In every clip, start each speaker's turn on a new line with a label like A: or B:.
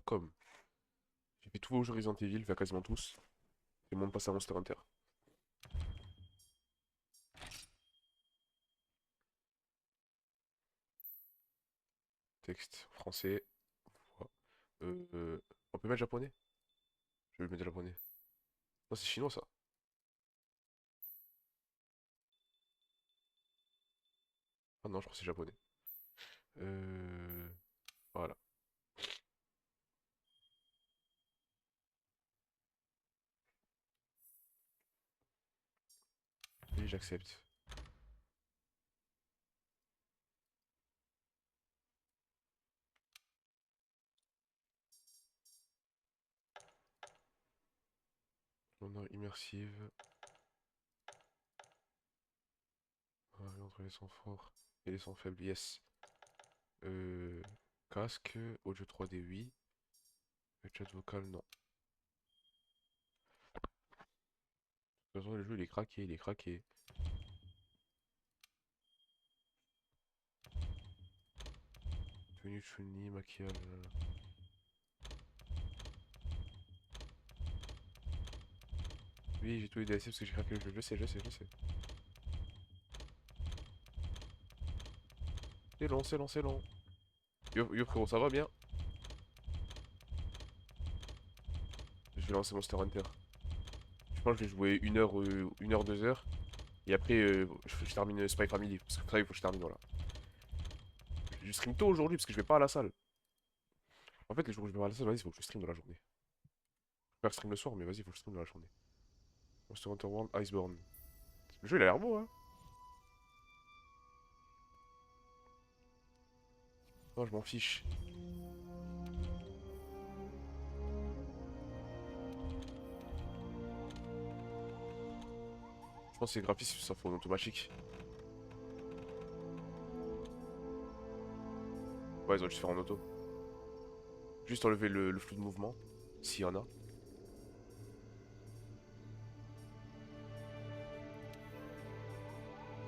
A: Capcom. J'ai fait tous vos jeux Resident Evil, enfin quasiment tous. Et monde passe à Monster Hunter. Texte français. Voix. On peut mettre japonais? Je vais mettre japonais. Non, c'est chinois ça. Ah non, je crois que c'est japonais. Euh... Voilà. Et j'accepte. Honneur immersive. Entre les sons forts et les sons faibles, yes. Euh... Casque, audio 3D, oui. Chat vocal, non. De toute façon, le jeu il est craqué, il est craqué. Tenue Chun-Li, maquillage. Oui, j'ai tous les DLC parce que j'ai craqué le jeu. Je sais, je sais, je sais. C'est long, c'est long, c'est long. Yo frérot, ça va bien? Je vais lancer Monster Hunter. Je pense que je vais jouer 1 heure, 1 heure, 2 heures. Et après, je termine Spy Family. Parce que ça, il faut que je termine, voilà. Je stream tôt aujourd'hui parce que je vais pas à la salle. En fait, les jours où je vais pas à la salle, vas-y, il faut que je stream dans la journée. Je vais faire stream le soir, mais vas-y, il faut que je stream dans la journée. Monster Hunter World Iceborne. Le jeu, il a l'air beau, hein. Non, je m'en fiche. Je pense que c'est graphisme, ça faut en automatique. Ouais, ils ont dû se faire en auto. Juste enlever le flou de mouvement, s'il y en a.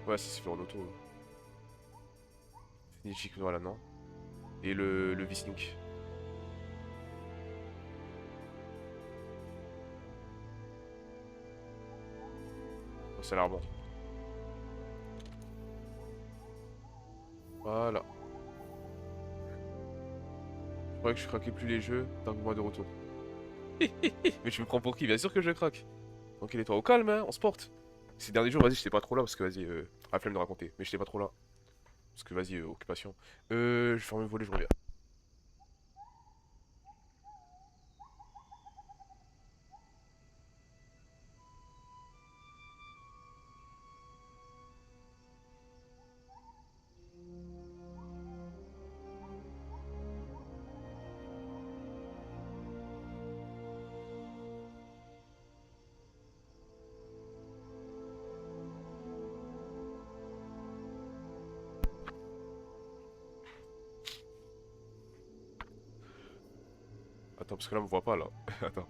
A: Ouais, ça se fait en auto. Finichik, voilà, non. Et le V-Sync. Oh, ça a l'air bon. Voilà. Je croyais que je craquais plus les jeux tant que moi de retour. Mais tu me prends pour qui? Bien sûr que je craque. Tranquille, toi au calme, hein, on se porte. Ces derniers jours, vas-y, j'étais pas trop là parce que vas-y, la flemme de raconter. Mais j'étais pas trop là. Parce que vas-y, occupation. Je vais faire mes volets, je reviens. Attends, parce que là, on me voit pas là. Attends.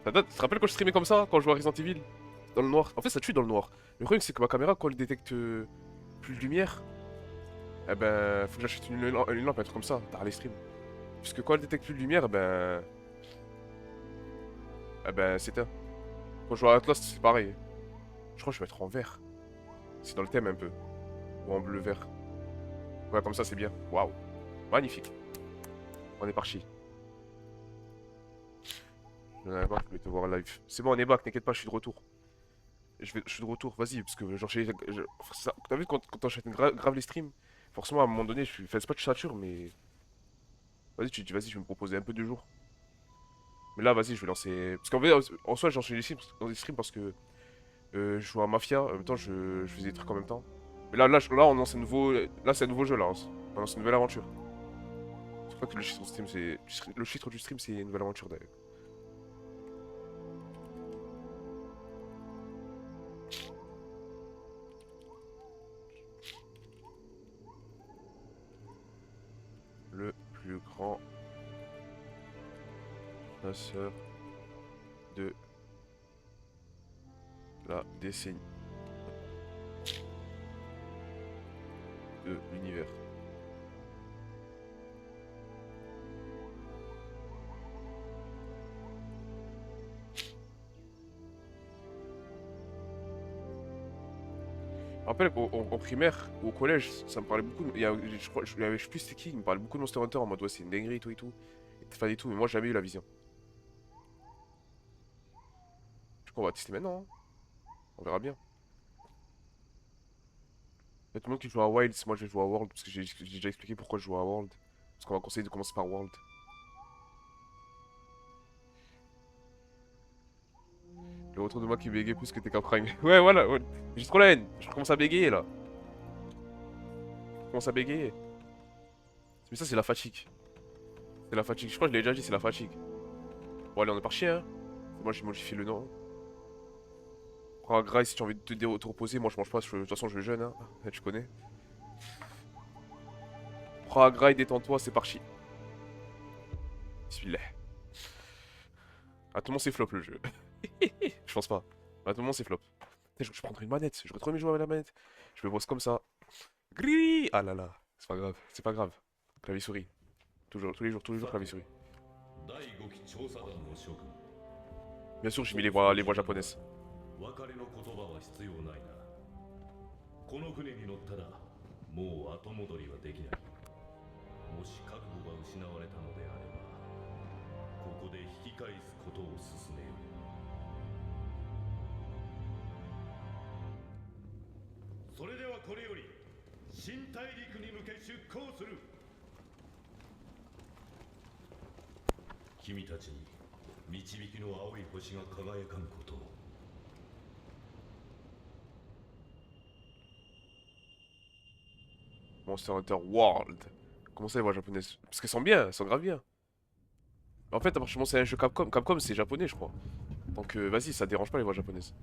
A: Tu te rappelles quand je streamais comme ça, quand je jouais à Resident Evil? Dans le noir. En fait, ça tue dans le noir. Le problème, c'est que ma caméra, quand elle détecte plus de lumière, eh ben, faut que j'achète une lampe, un truc comme ça, dans les streams. Parce que quand elle détecte plus de lumière, eh ben, c'est éteint. Quand je joue à Atlas, c'est pareil. Je crois que je vais mettre en vert. C'est dans le thème un peu. Ou en bleu-vert. Ouais, comme ça, c'est bien. Waouh. Magnifique. On est parti. Je vais te voir en live. C'est bon, on est back, t'inquiète pas, je suis de retour. Je suis de retour, vas-y, parce que genre, t'as vu quand t'enchaînes grave les streams, forcément à un moment donné, je suis. Enfin, c'est pas que je sature, mais. Vas-y, tu dis, vas-y, je vais me proposer un peu de jours. Mais là, vas-y, je vais lancer. Parce qu'en vrai, en soi, j'enchaîne les streams parce que je joue à Mafia, en même temps, je faisais des trucs en même temps. Mais là on lance un nouveau. Là, c'est un nouveau jeu, là. On lance une nouvelle aventure. Je crois que le titre du stream, c'est. Le titre du stream, c'est une nouvelle aventure d'ailleurs. Le plus grand chasseur de la décennie de l'univers. rappelle en primaire ou au collège, ça me parlait beaucoup. Je crois, je sais plus c'était qui, il me parlait beaucoup de Monster Hunter en mode ouais, c'est une dinguerie, tout et tout. Et fallait tout, mais moi j'ai jamais eu la vision. Je crois qu'on va tester maintenant, hein. On verra bien. Il y a tout le monde qui joue à Wilds, moi je vais jouer à World, parce que j'ai déjà expliqué pourquoi je joue à World. Parce qu'on va conseiller de commencer par World. Le retour de moi qui bégayait plus que tes Prime. Ouais, voilà, ouais. J'ai trop la haine. Je commence à bégayer là. Je commence à bégayer. Mais ça, c'est la fatigue. C'est la fatigue. Je crois que je l'ai déjà dit, c'est la fatigue. Bon, allez, on est parti, hein. Moi, j'ai modifié le nom. Prends un gras si tu as envie de te reposer. Moi, je mange pas. De toute façon, je jeûne, hein. Tu connais. Prends un gras et détends-toi, c'est parti. Bismillah. À tout le monde, c'est flop le jeu. Je pense pas. À tout le monde, c'est flop. Je prendrais une manette. J'aurais trop aimé jouer avec la manette. Je me brosse comme ça. Gris. Ah là là. C'est pas grave. C'est pas grave. Clavier souris. Toujours, tous les jours, clavier souris. Bien sûr, j'ai mis les voix japonaises.
B: 別れの言葉は必要ないな。この船に乗ったらもう後戻りはできない。もし覚悟が失われたのであれば、ここで引き返すことを進めよう。それではこれより新大陸に向け出航する。君たちに導きの青い星が輝かんことを。
A: Monster Hunter World. Comment ça, les voix japonaises? Parce qu'elles sont bien, elles sont grave bien. En fait, à partir du moment où c'est un jeu Capcom, Capcom c'est japonais, je crois. Donc vas-y, ça dérange pas les voix japonaises.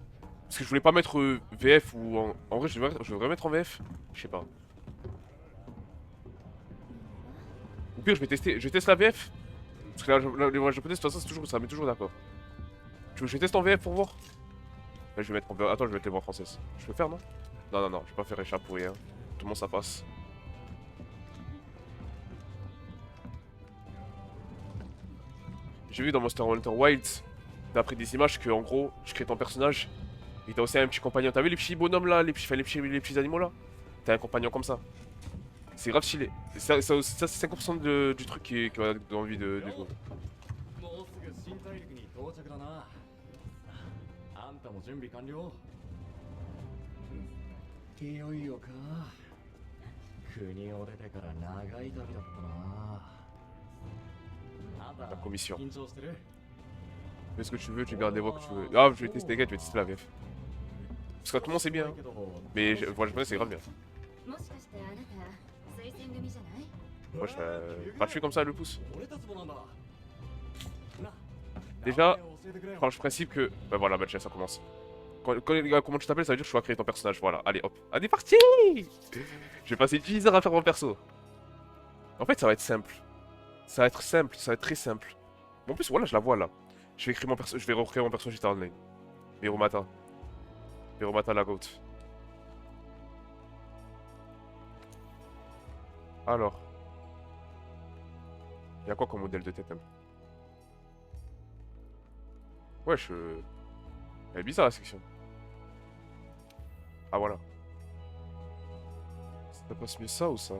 A: Parce que je voulais pas mettre VF ou en vrai, je devrais mettre en VF. Je sais pas. Ou pire, je vais tester la VF. Parce que les voix japonaises, de toute façon, ça met toujours d'accord. Tu veux que je teste en VF pour voir? Là, je vais mettre en VF. Attends, je vais mettre les voix françaises. Je peux faire, non? Non, non, non, je vais pas faire échappe pour rien. Tout le monde, ça passe. J'ai vu dans Monster Hunter Wilds, d'après des images, que en gros, je crée ton personnage. Et t'as aussi un petit compagnon. T'as vu les petits bonhommes là, les petits animaux là? T'as un compagnon comme ça. C'est grave stylé. Ça, c'est 50% du truc qui m'a donné envie de jouer.
C: もうすぐ新大陸に到着だな。あんたも準備完了。いよいよか。国を出てから長い旅だったな。あんた
A: La commission.
C: 緊張してる？
A: Fais ce que tu veux, tu gardes les voix que tu veux. Ah, je vais tester, les gars, je vais tester la VF. Parce que tout le monde c'est bien. Mais voilà, japonais c'est grave bien.
D: もしかしてあなた推薦組じゃない？
A: Moi, je fais gratuit comme ça, le pouce.
C: 俺たちもなんだ。な
A: Déjà,
C: 名前を教えてくれよ。
A: prends le principe que. Bah voilà, bah tiens, ça commence. Quand les gars, comment tu t'appelles, ça veut dire que je dois créer ton personnage. Voilà, allez hop. Allez, parti. Je vais passer 10 heures à faire mon perso. En fait, ça va être simple. Ça va être simple, ça va être très simple. Bon, en plus, voilà, je la vois là. Je vais écrire mon perso, je vais recréer mon perso GTA Online. Viromata. Viromata la goat. Alors. Y'a quoi comme modèle de tête même? Wesh, elle est bizarre la section. Ah voilà. Ça passe mieux ça ou ça?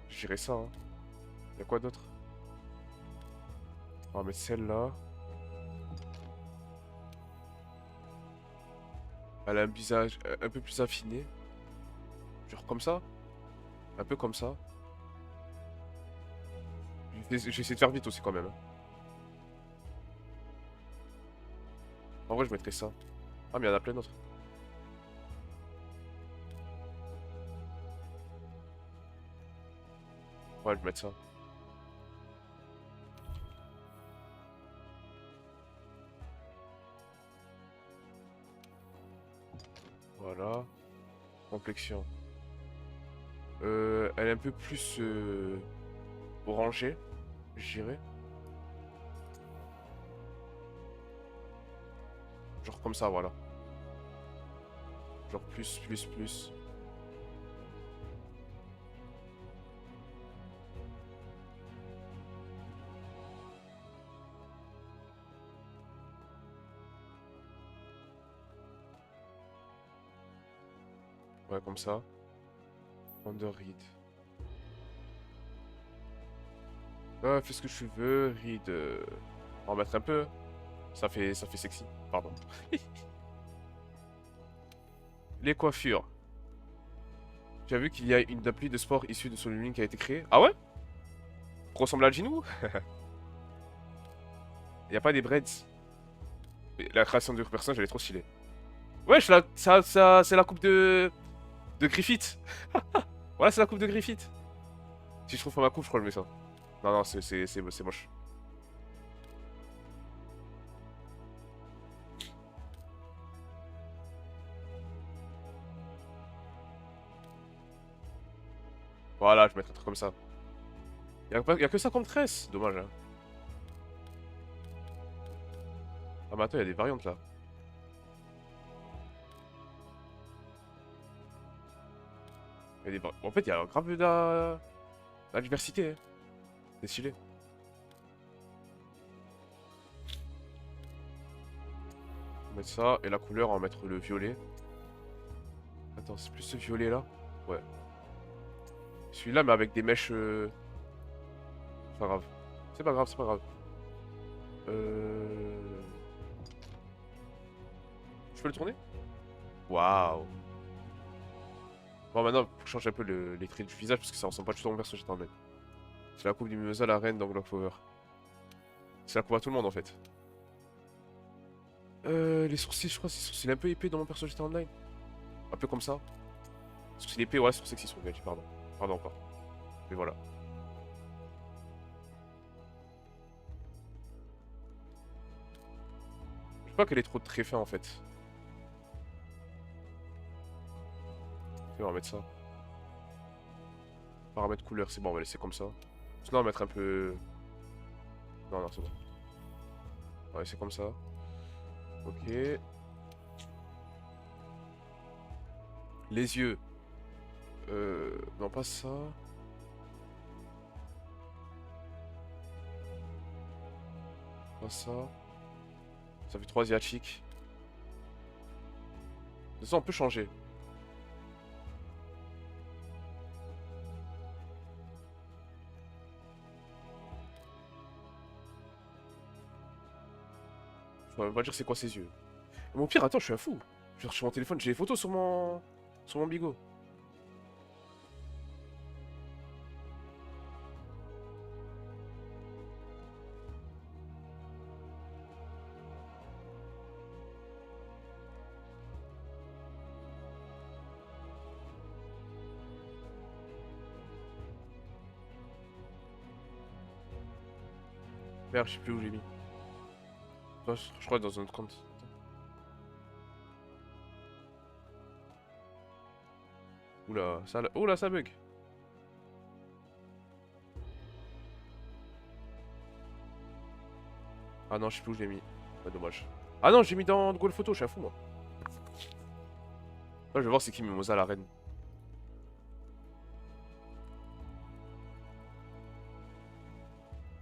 A: Je dirais ça, hein. Y'a quoi d'autre? On va mettre celle-là. Elle a un visage un peu plus affiné. Genre comme ça. Un peu comme ça. J'essaie de faire vite aussi quand même, hein. En vrai, je mettrais ça. Ah, mais il y en a plein d'autres. Ouais, je vais mettre ça. Voilà. Complexion. Elle est un peu plus orangée, je dirais. Genre comme ça, voilà. Genre plus. Ouais, comme ça. Under read. Ah, fais ce que tu veux, read. On va mettre un peu. Ça fait sexy. Pardon. Les coiffures. Tu as vu qu'il y a une appli de sport issue de Solo Link qui a été créée? Ah ouais? Pour ressembler à Jinou? Il n'y a pas des braids. La création du personnage, elle est trop stylée. Wesh, c'est la coupe de Griffith. Voilà, c'est la coupe de Griffith. Si je trouve pas ma coupe, je crois que je mets ça. Non, non, c'est moche. Voilà, je vais mettre un truc comme ça. Y a que ça comme tresse. Dommage, hein. Ah, mais attends, y a des variantes là. En fait, il y a grave de la diversité. Hein. C'est stylé. On va mettre ça. Et la couleur, on va mettre le violet. Attends, c'est plus ce violet là? Ouais. Celui-là, mais avec des mèches. C'est pas grave. C'est pas grave, c'est pas grave. Je peux le tourner? Waouh. Bon, maintenant, faut que je change un peu les traits du visage parce que ça ressemble pas du tout à mon personnage éternel. C'est la coupe du Mimosa, la reine d'Anglo Clover. C'est la coupe à tout le monde en fait. Les sourcils, je crois, c'est sourcils un peu épais dans mon personnage éternel. Un peu comme ça. Sourcils épais, ouais, sourcils qui sont gâchis, pardon. Pardon encore. Mais voilà. Je sais pas qu'elle est trop très fin en fait. Ok, on va mettre ça. Paramètres couleur, c'est bon, on va laisser comme ça. Sinon, on va mettre un peu. Non, non, c'est bon. On va laisser comme ça. Ok. Les yeux. Non, pas ça. Pas ça. Ça fait 3 asiatiques. De toute façon, on peut changer. Je pourrais même pas dire c'est quoi ses yeux. Mais au pire, attends, je suis un fou. Je cherche sur mon téléphone, j'ai les photos sur mon bigot. Merde, je sais plus où j'ai mis. Je crois dans un autre compte. Oula, ça bug. Ah non, je sais plus où je l'ai mis. Ouais, dommage. Ah non, j'ai mis dans Google Photo, je suis un fou moi. Là, je vais voir c'est qui Mimosa la reine.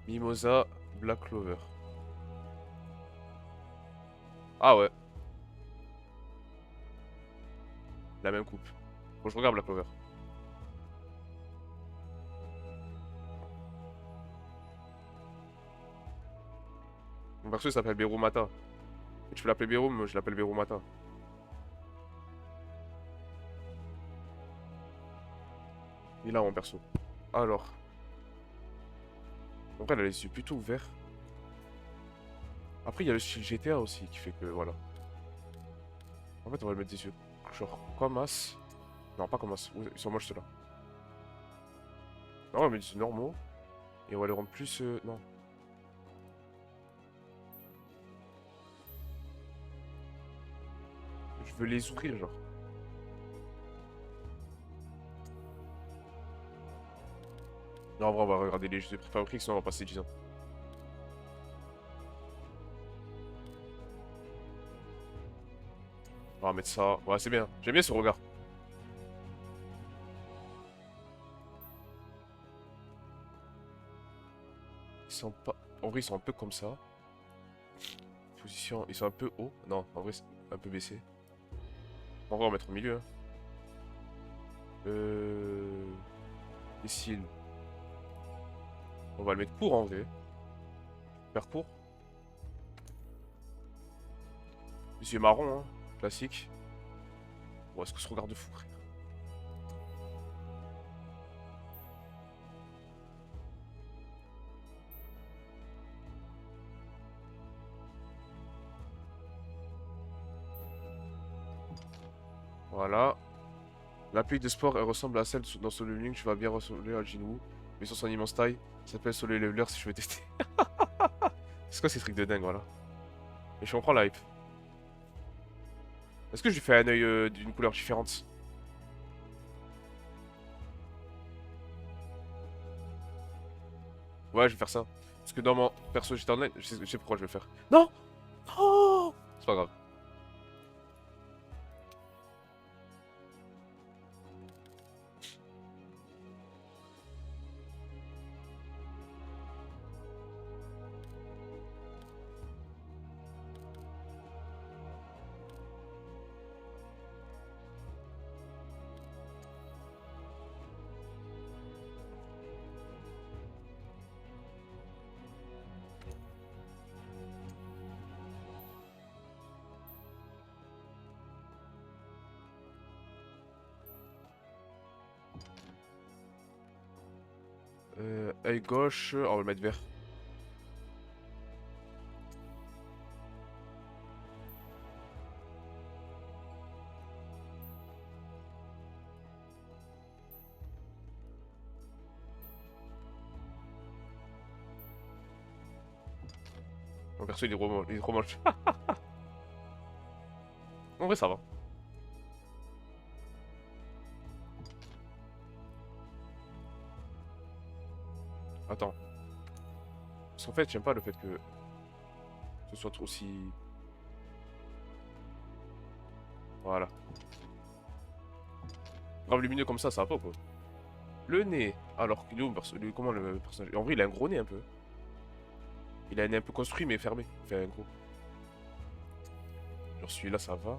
A: Mimosa Black Clover. Ah ouais. La même coupe. Bon, je regarde Black Clover. Mon perso il s'appelle Berumata. Et tu peux l'appeler Berum, moi je l'appelle Berumata. Il est là mon perso. Alors. Donc elle a les yeux plutôt ouverts. Après il y a le style GTA aussi qui fait que voilà. En fait on va le mettre des yeux. Genre comme As. Non pas comme As. Ils sont moches ceux-là. Non on va mettre des yeux normaux. Et on va les rendre plus. Non. Je veux les ouvrir genre. Non, en vrai, on va regarder les jeux préfabriqués, sinon on va passer 10 ans. On va mettre ça. Ouais, c'est bien. J'aime bien ce regard. Ils sont pas. En vrai, ils sont un peu comme ça. Position. Ils sont un peu hauts. Non, en vrai, c'est un peu baissé. En vrai, on va mettre au milieu. Hein. Les cils. On va le mettre court en vrai. Super court. Les yeux marrons, hein. Classique. Bon, est-ce que ce regard de fou, frère? Voilà. L'appli de sport, elle ressemble à celle dans Solo Link. Tu vas bien ressembler à Jinwoo. Mais sur son immense taille. Ça s'appelle Solo Leveler si je veux tester. C'est quoi ces trucs de dingue, voilà. Et je comprends la hype. Est-ce que je lui fais un œil d'une couleur différente? Ouais, je vais faire ça. Parce que dans mon perso j'étais online, je sais pourquoi je vais le faire. Non! Oh! C'est pas grave. Œil gauche, on va le mettre vert. Mon perso il est trop moche. En vrai ça va. Attends. Parce qu'en fait j'aime pas le fait que ce soit aussi... Voilà. Grave lumineux comme ça va pas quoi. Le nez. Alors, comment le personnage... En vrai il a un gros nez un peu. Il a un nez un peu construit mais fermé. Enfin un gros. Genre celui-là ça va.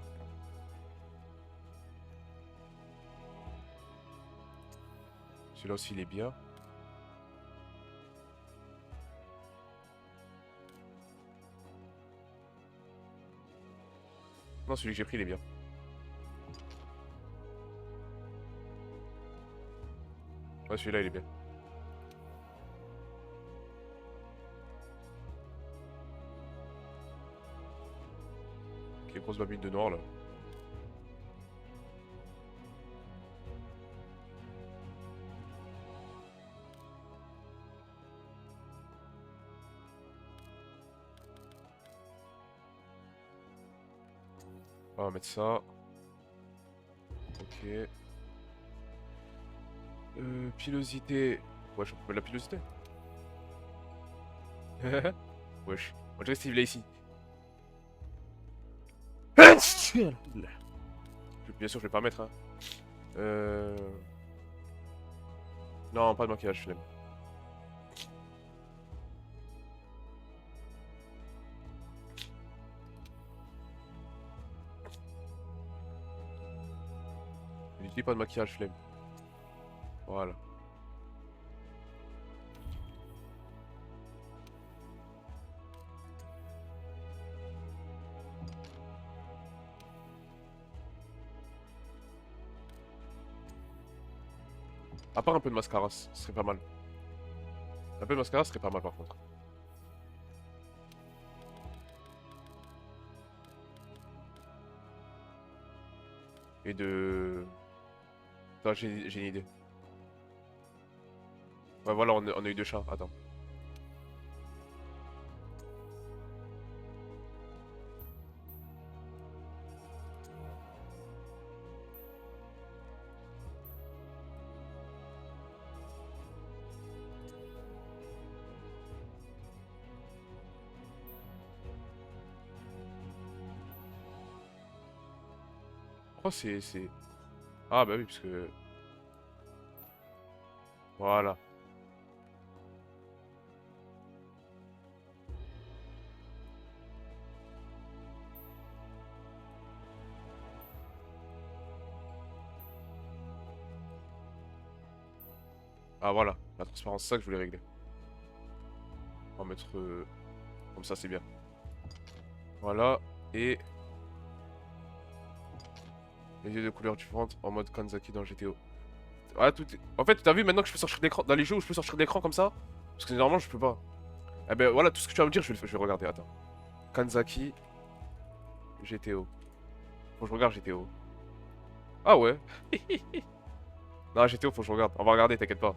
A: Celui-là aussi il est bien. Non, celui que j'ai pris il est bien. Ouais, celui-là il est bien. Ok, grosse babine de noir là. On va mettre ça. Ok. Pilosité. Wesh, on peut mettre la pilosité. Wesh. On dirait Steve Lacey. Bien sûr, je vais pas mettre. Hein. Euh... Non, pas de maquillage, flemme. Je dis pas de maquillage, flemme. Voilà. À part un peu de mascara, ce serait pas mal. Un peu de mascara serait pas mal par contre. Et de... Attends, j'ai une idée. Ouais, voilà, on a eu deux chats. Attends. Oh, c'est... Ah, bah oui, parce que... Voilà. Ah voilà, la transparence, c'est ça que je voulais régler. On va mettre comme ça, c'est bien. Voilà, et les yeux de couleurs différentes en mode Kanzaki dans GTO. Ah, tout est... En fait, t'as vu maintenant que je peux sortir d'écran dans les jeux où je peux sortir d'écran comme ça? Parce que normalement, je peux pas. Eh ben voilà, tout ce que tu vas me dire, je vais regarder. Attends. Kanzaki, GTO. Faut que je regarde GTO. Ah ouais. Non, GTO, faut que je regarde. On va regarder, t'inquiète pas.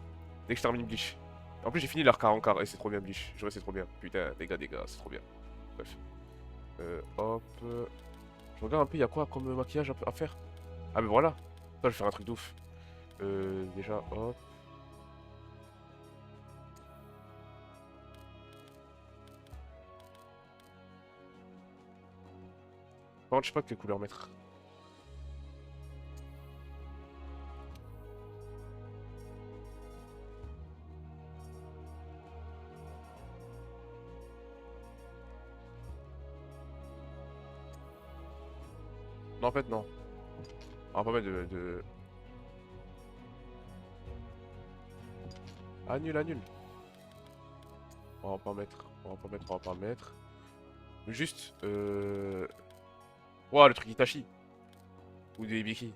A: Dès que je termine Bleach. En plus, j'ai fini l'arc en quart et c'est trop bien, Bleach. Je vois, c'est trop bien. Putain, des gars, c'est trop bien. Bref. Hop. Je regarde un peu, il y a quoi comme maquillage à faire? Ah, mais voilà. Ça, je vais faire un truc de ouf. Déjà, hop. Par contre, je sais pas quelle couleur mettre. Non, en fait, non. On va pas mettre de... Annule, annule. On va pas mettre, on va pas mettre, on va pas mettre. Juste, Ouah, le truc Itachi. Ou de Ibiki.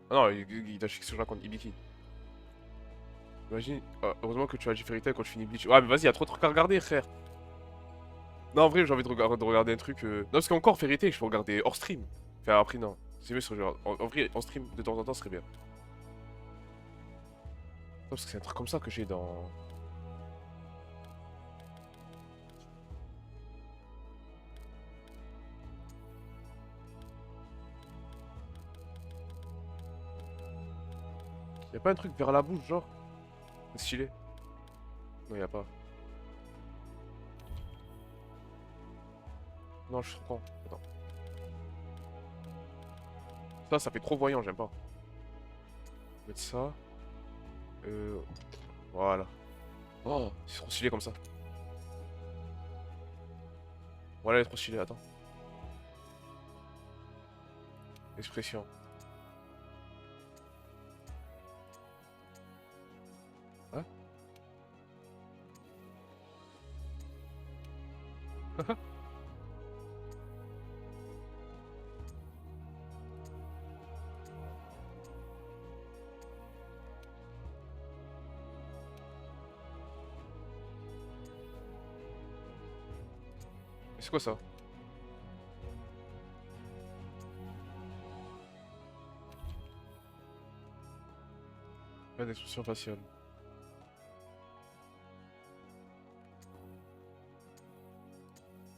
A: Ah non, Itachi, qu'est-ce que je raconte? Ibiki. Imagine, heureusement que tu as dit Fairy Tail quand tu finis Bleach. Ouais, mais vas-y, y a trop de trucs à regarder, frère. Non, en vrai, j'ai envie de regarder un truc. Non, parce qu'encore Fairy Tail, je peux regarder hors stream. Enfin, après, non. C'est mieux sur en vrai, en stream, de temps en temps, ce serait bien. Non, parce que c'est un truc comme ça que j'ai dans. Y'a pas un truc vers la bouche, genre? Stylé. Non, y a pas. Non, je suis trop con. Attends. Ça fait trop voyant, j'aime pas. Mettre ça. Voilà. Oh, c'est trop stylé comme ça. Voilà, elle est trop stylée, attends. Expression. Hein? C'est quoi ça? Pas d'expression faciale.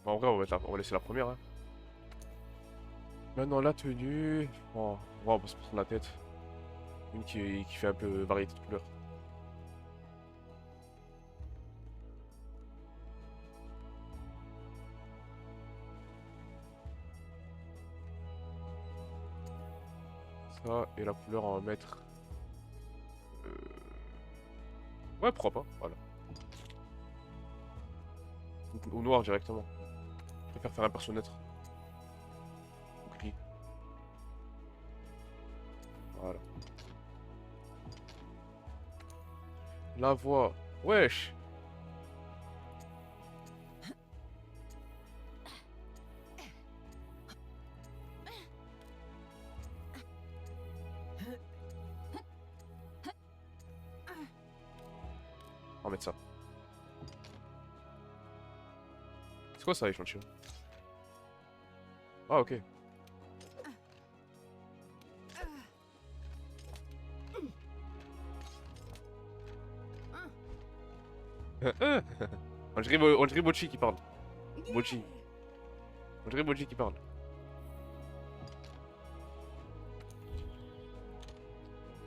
A: Bon, en vrai, on va laisser la première. Hein. Maintenant, la tenue. Oh, on va se prendre la tête. Une qui fait un peu variété de couleurs. Ça, et la couleur, on va mettre. euh, Ouais, pourquoi pas, voilà. Au noir directement. Je préfère faire un perso neutre. Au gris. Voilà. La voix. Wesh! On va mettre ça. C'est quoi ça, échantillon? Ah, ok. On dirait Mochi qui parle. Mochi. On dirait Mochi qui parle.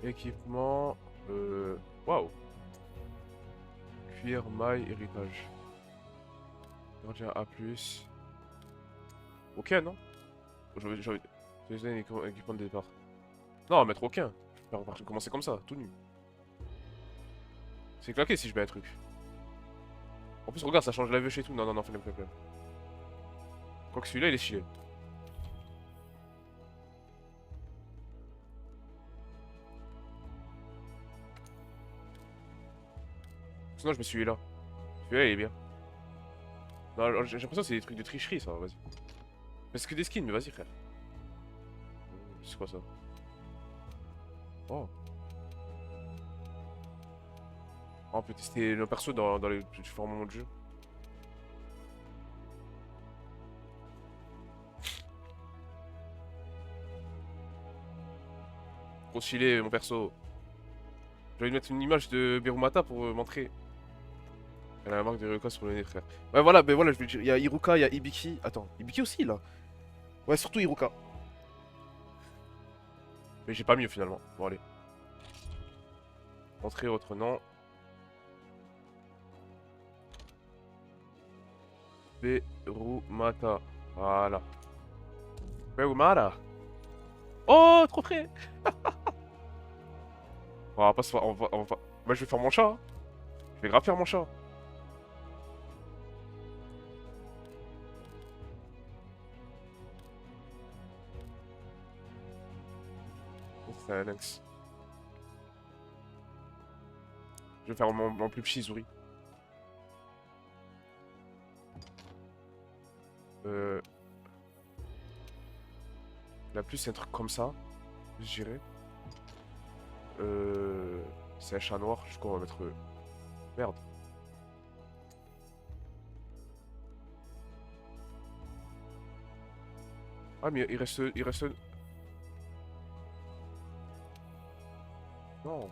A: Équipement. Waouh. Cuir, maille, héritage. Gardien A+. Ok, non? J'ai un équipement de départ. Non, on va mettre aucun. Je vais commencer comme ça, tout nu. C'est claqué si je mets un truc. En plus, regarde, ça change la vue et tout. Non, non, non, flemme. Quoique celui-là, il est stylé. Sinon, je me suis là. Celui-là, il est bien. Non, alors, j'ai l'impression que c'est des trucs de tricherie, ça, vas-y. Mais c'est que des skins, mais vas-y, frère. C'est quoi ça? Oh. Oh, on peut tester nos persos dans les différents moments de jeu. Trop stylé, mon perso. Je vais lui mettre une image de Berumata pour montrer. Elle a la marque de Iruka sur le nez, frère. Ouais, voilà, ben voilà, je vais dire. Il y a Iruka, il y a Ibiki. Attends, Ibiki aussi, là. Ouais, surtout Iruka. Mais j'ai pas mieux, finalement. Bon, allez. Entrer votre nom. Berumata. Voilà. Berumata. Oh, trop près. On va pas se faire. Moi, je vais faire mon chat. Hein. Je vais grave faire mon chat. C'est un lynx. Je vais faire mon plus petit Zuri. La plus, c'est un truc comme ça, je dirais. C'est un chat noir, je crois qu'on va mettre... Merde. Ah, mais il reste... Non.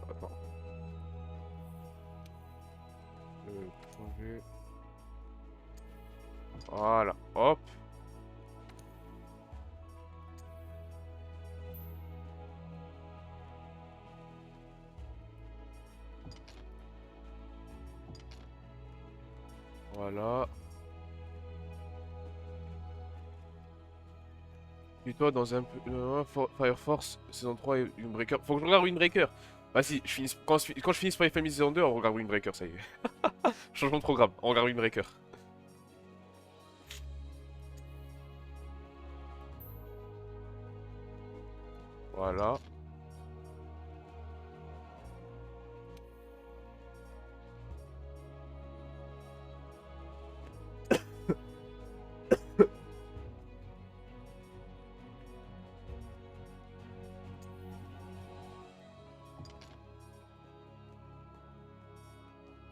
A: Attends. Changer. Voilà, hop. Voilà. Et toi dans un peu Fire Force saison 3 et Windbreaker. Faut que je regarde Windbreaker. Vas-y, quand je finis Spy Family saison 2, on regarde Windbreaker, ça y est. Changement de programme, on regarde Windbreaker. Voilà.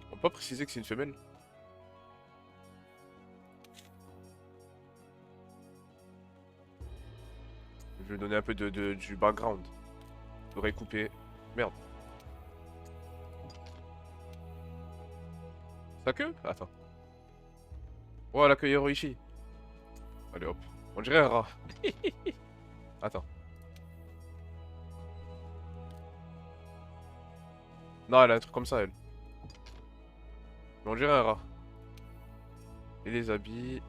A: On peut pas préciser que c'est une femelle. Je vais donner un peu du background. Oreille coupée. Merde. Sa queue? Attends. Oh, l'accueil Hiroishi. Allez hop. On dirait un rat. Attends. Non, elle a un truc comme ça, elle. Mais on dirait un rat. Et les habits.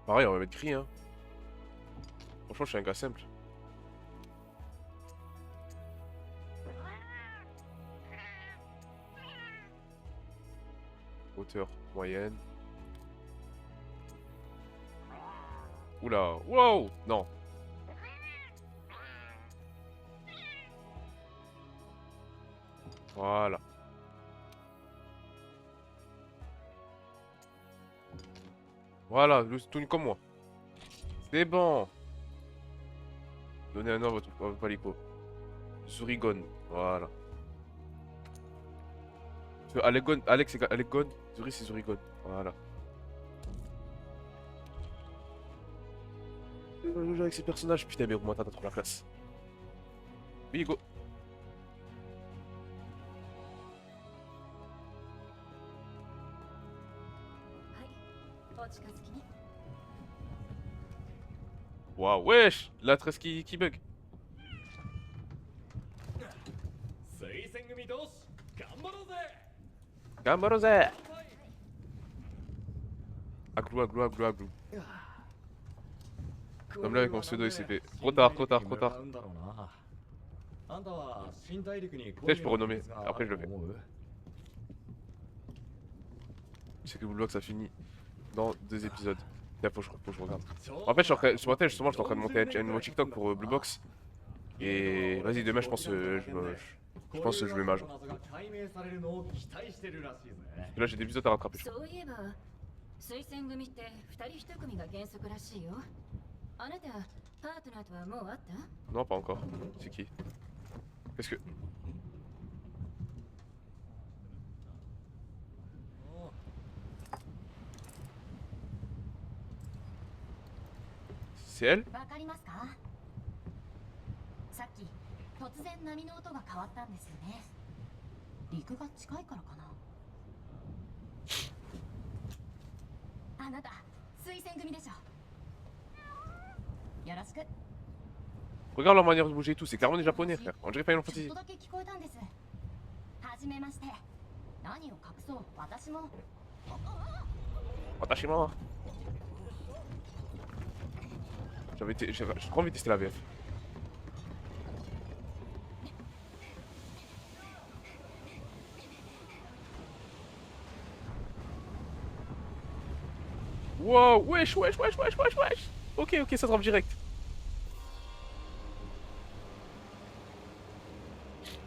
A: Pareil, on va mettre gris, hein. Franchement, je suis un gars simple. Hauteur moyenne. Oula, wow, non. Voilà. Voilà, tout comme moi. C'est bon. Donnez un nom à votre palico. Zurigon, voilà. Alex c'est Alegon, Zuri c'est Zurigon, voilà. Je vais jouer avec ces personnages, putain mais Rumata t'as trop la classe. Oui, go. Waouh, wesh, la tresse qui bug.
C: 推薦組同士頑張ろうぜ
A: Gambaroze. Aglou, aglou, aglou, aglou. Comme là avec mon pseudo SCP. Trop tard, trop tard, trop tard. Peut-être je peux renommer, après je le fais. C'est que Blue Lock ça finit dans 2 épisodes. Là, faut que je regarde. En fait, ce matin, justement, j'étais en train de monter un nouveau TikTok pour Blue Box. Et vas-y, demain, je pense, je pense que je mets ma jour. Là, j'ai des épisodes à rattraper. Je crois.
D: そういえば推薦組って2人1組が原則らしいよ。あなたパートナーとはもう会った？
A: Non, pas encore. C'est qui? Qu'est-ce que. C'est elle?
E: わかりますか？さっき突然波の音が変わったんですよね。陸が近いからかな。あなた推薦組でしょ。よろしく。
A: Regarde leur manière de bouger et tout, c'est clairement des japonais, frère. On dirait Final
E: ちょっ
A: Fantasy.
E: とだけ聞こえたんです。はじめまして。何を隠そう、私も。
A: Attachez-moi. J'ai trop envie de tester la VF. Wow, wesh. Ok, ça drop direct.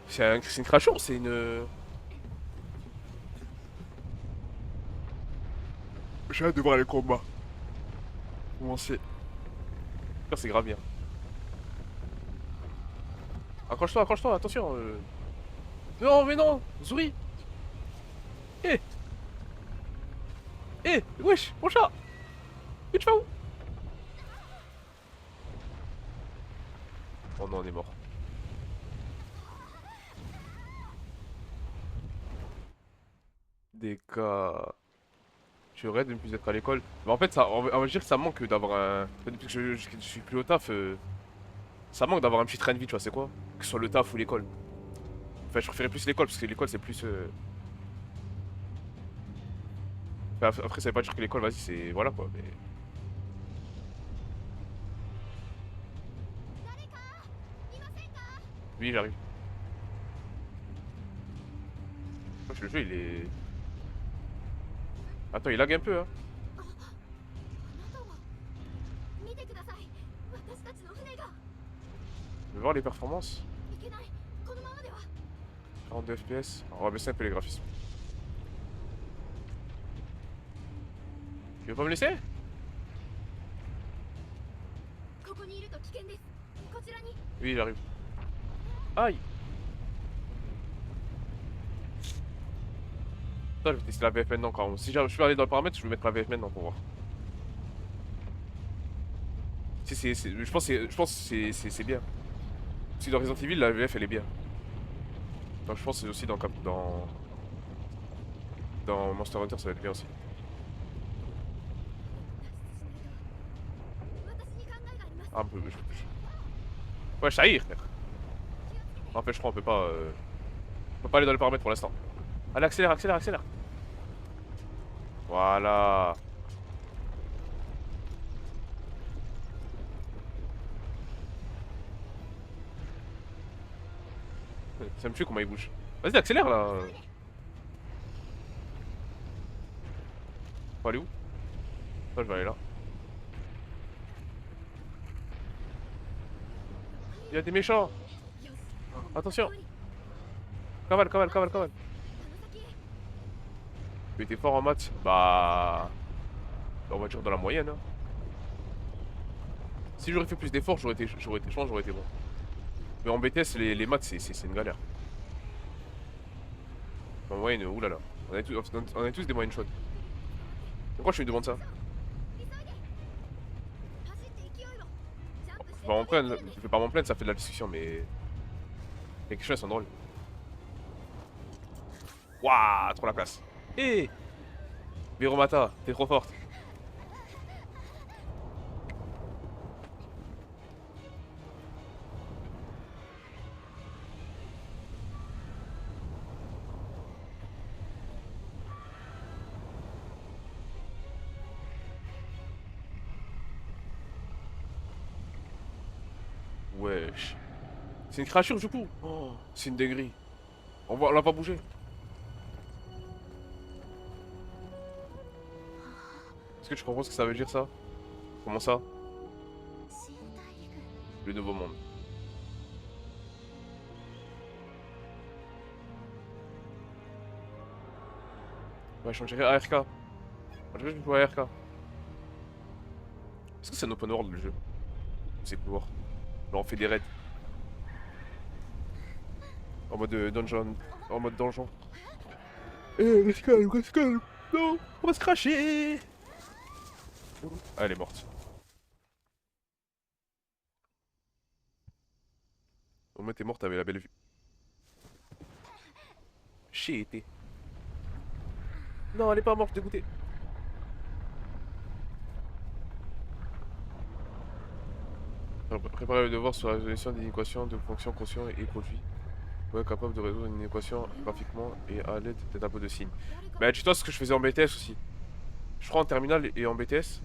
A: C'est une crachure, c'est une... J'ai hâte de voir les combats. Comment c'est? C'est grave bien. Accroche-toi, attention. Non, mais non, Zuri. Wesh, mon chat. Mais tu vas où? Oh non, on est mort. Des cas... Je rêve de ne plus être à l'école. Mais en fait, ça, on va dire que ça manque d'avoir un... Depuis que je suis plus au taf, ça manque d'avoir un petit train de vie, tu vois, c'est quoi? Que ce soit le taf ou l'école. Enfin, je préférais plus l'école, parce que l'école, c'est plus... Enfin, après, ça veut pas dire que l'école, vas-y, c'est... Voilà, quoi, mais... Oui, j'arrive. Le jeu, il est... Attends, il lag un peu, hein.
E: 見てください。私たちの船が。
A: Je vais voir les performances.
E: いけない。このままでは。
A: 42 FPS. On va baisser un peu les graphismes. Tu veux pas me laisser?
E: ここにいると危険です。こちらに。
A: Oui, j'arrive. Aïe! Putain, je vais tester la VF maintenant quand même. Si je peux aller dans le paramètre, je vais mettre la VF maintenant pour voir. Si, je pense que c'est bien. Si dans Resident Evil, la VF elle est bien. Donc je pense que c'est aussi dans Monster Hunter, ça va être bien aussi.
E: 私に考えがあります。
A: Ah, un peu. Ouais, Shahir, frère. En fait, je crois on peut pas aller dans les paramètres pour l'instant. Allez, accélère. Voilà. Ça me tue comment il bouge. Vas-y, accélère là. Faut aller où? Moi, je vais aller là. Il y a des méchants. Attention. Cavale.
E: あの先へ。
A: Mais t'es fort en maths? Bah... On va dire dans la moyenne. Hein. Si j'aurais fait plus d'efforts, je pense j'aurais été bon. Mais en BTS, les maths, c'est une galère. En moyenne, oulala. On est tous des moyennes chaudes. Pourquoi je me demande ça?
E: 急いで。走って勢いを。ジャンプして。
A: Je vais pas m'en plaindre, ça fait de la discussion, mais... Les questions, elles sont drôles. Waouh, trop la classe. Hé Véromata, t'es trop forte. Wesh. C'est une créature du coup. Oh, c'est une dinguerie. On l'a pas bougé. que tu comprends ce que ça veut dire ça? Comment ça?
E: 新大陸
A: Le nouveau monde. Ouais, je dirais ARK. On dirait que je joue à ARK. Est-ce que c'est un open world le jeu? C'est couloir. Là on fait des raids. En mode dungeon. En mode donjon. Eh, reste calme, reste calme. Non, on va se cracher. Ah, elle est morte. Au moins t'es morte, t'avais la belle vue. Shit. Non, elle est pas morte, dégoûté. Préparer le devoir sur la résolution d'une équation de fonctions conscientes et produits. Ouais, capable de résoudre une équation graphiquement et à l'aide des tableaux de signes. Bah, dis-toi ce que je faisais en BTS aussi. Je crois en terminale et en BTS.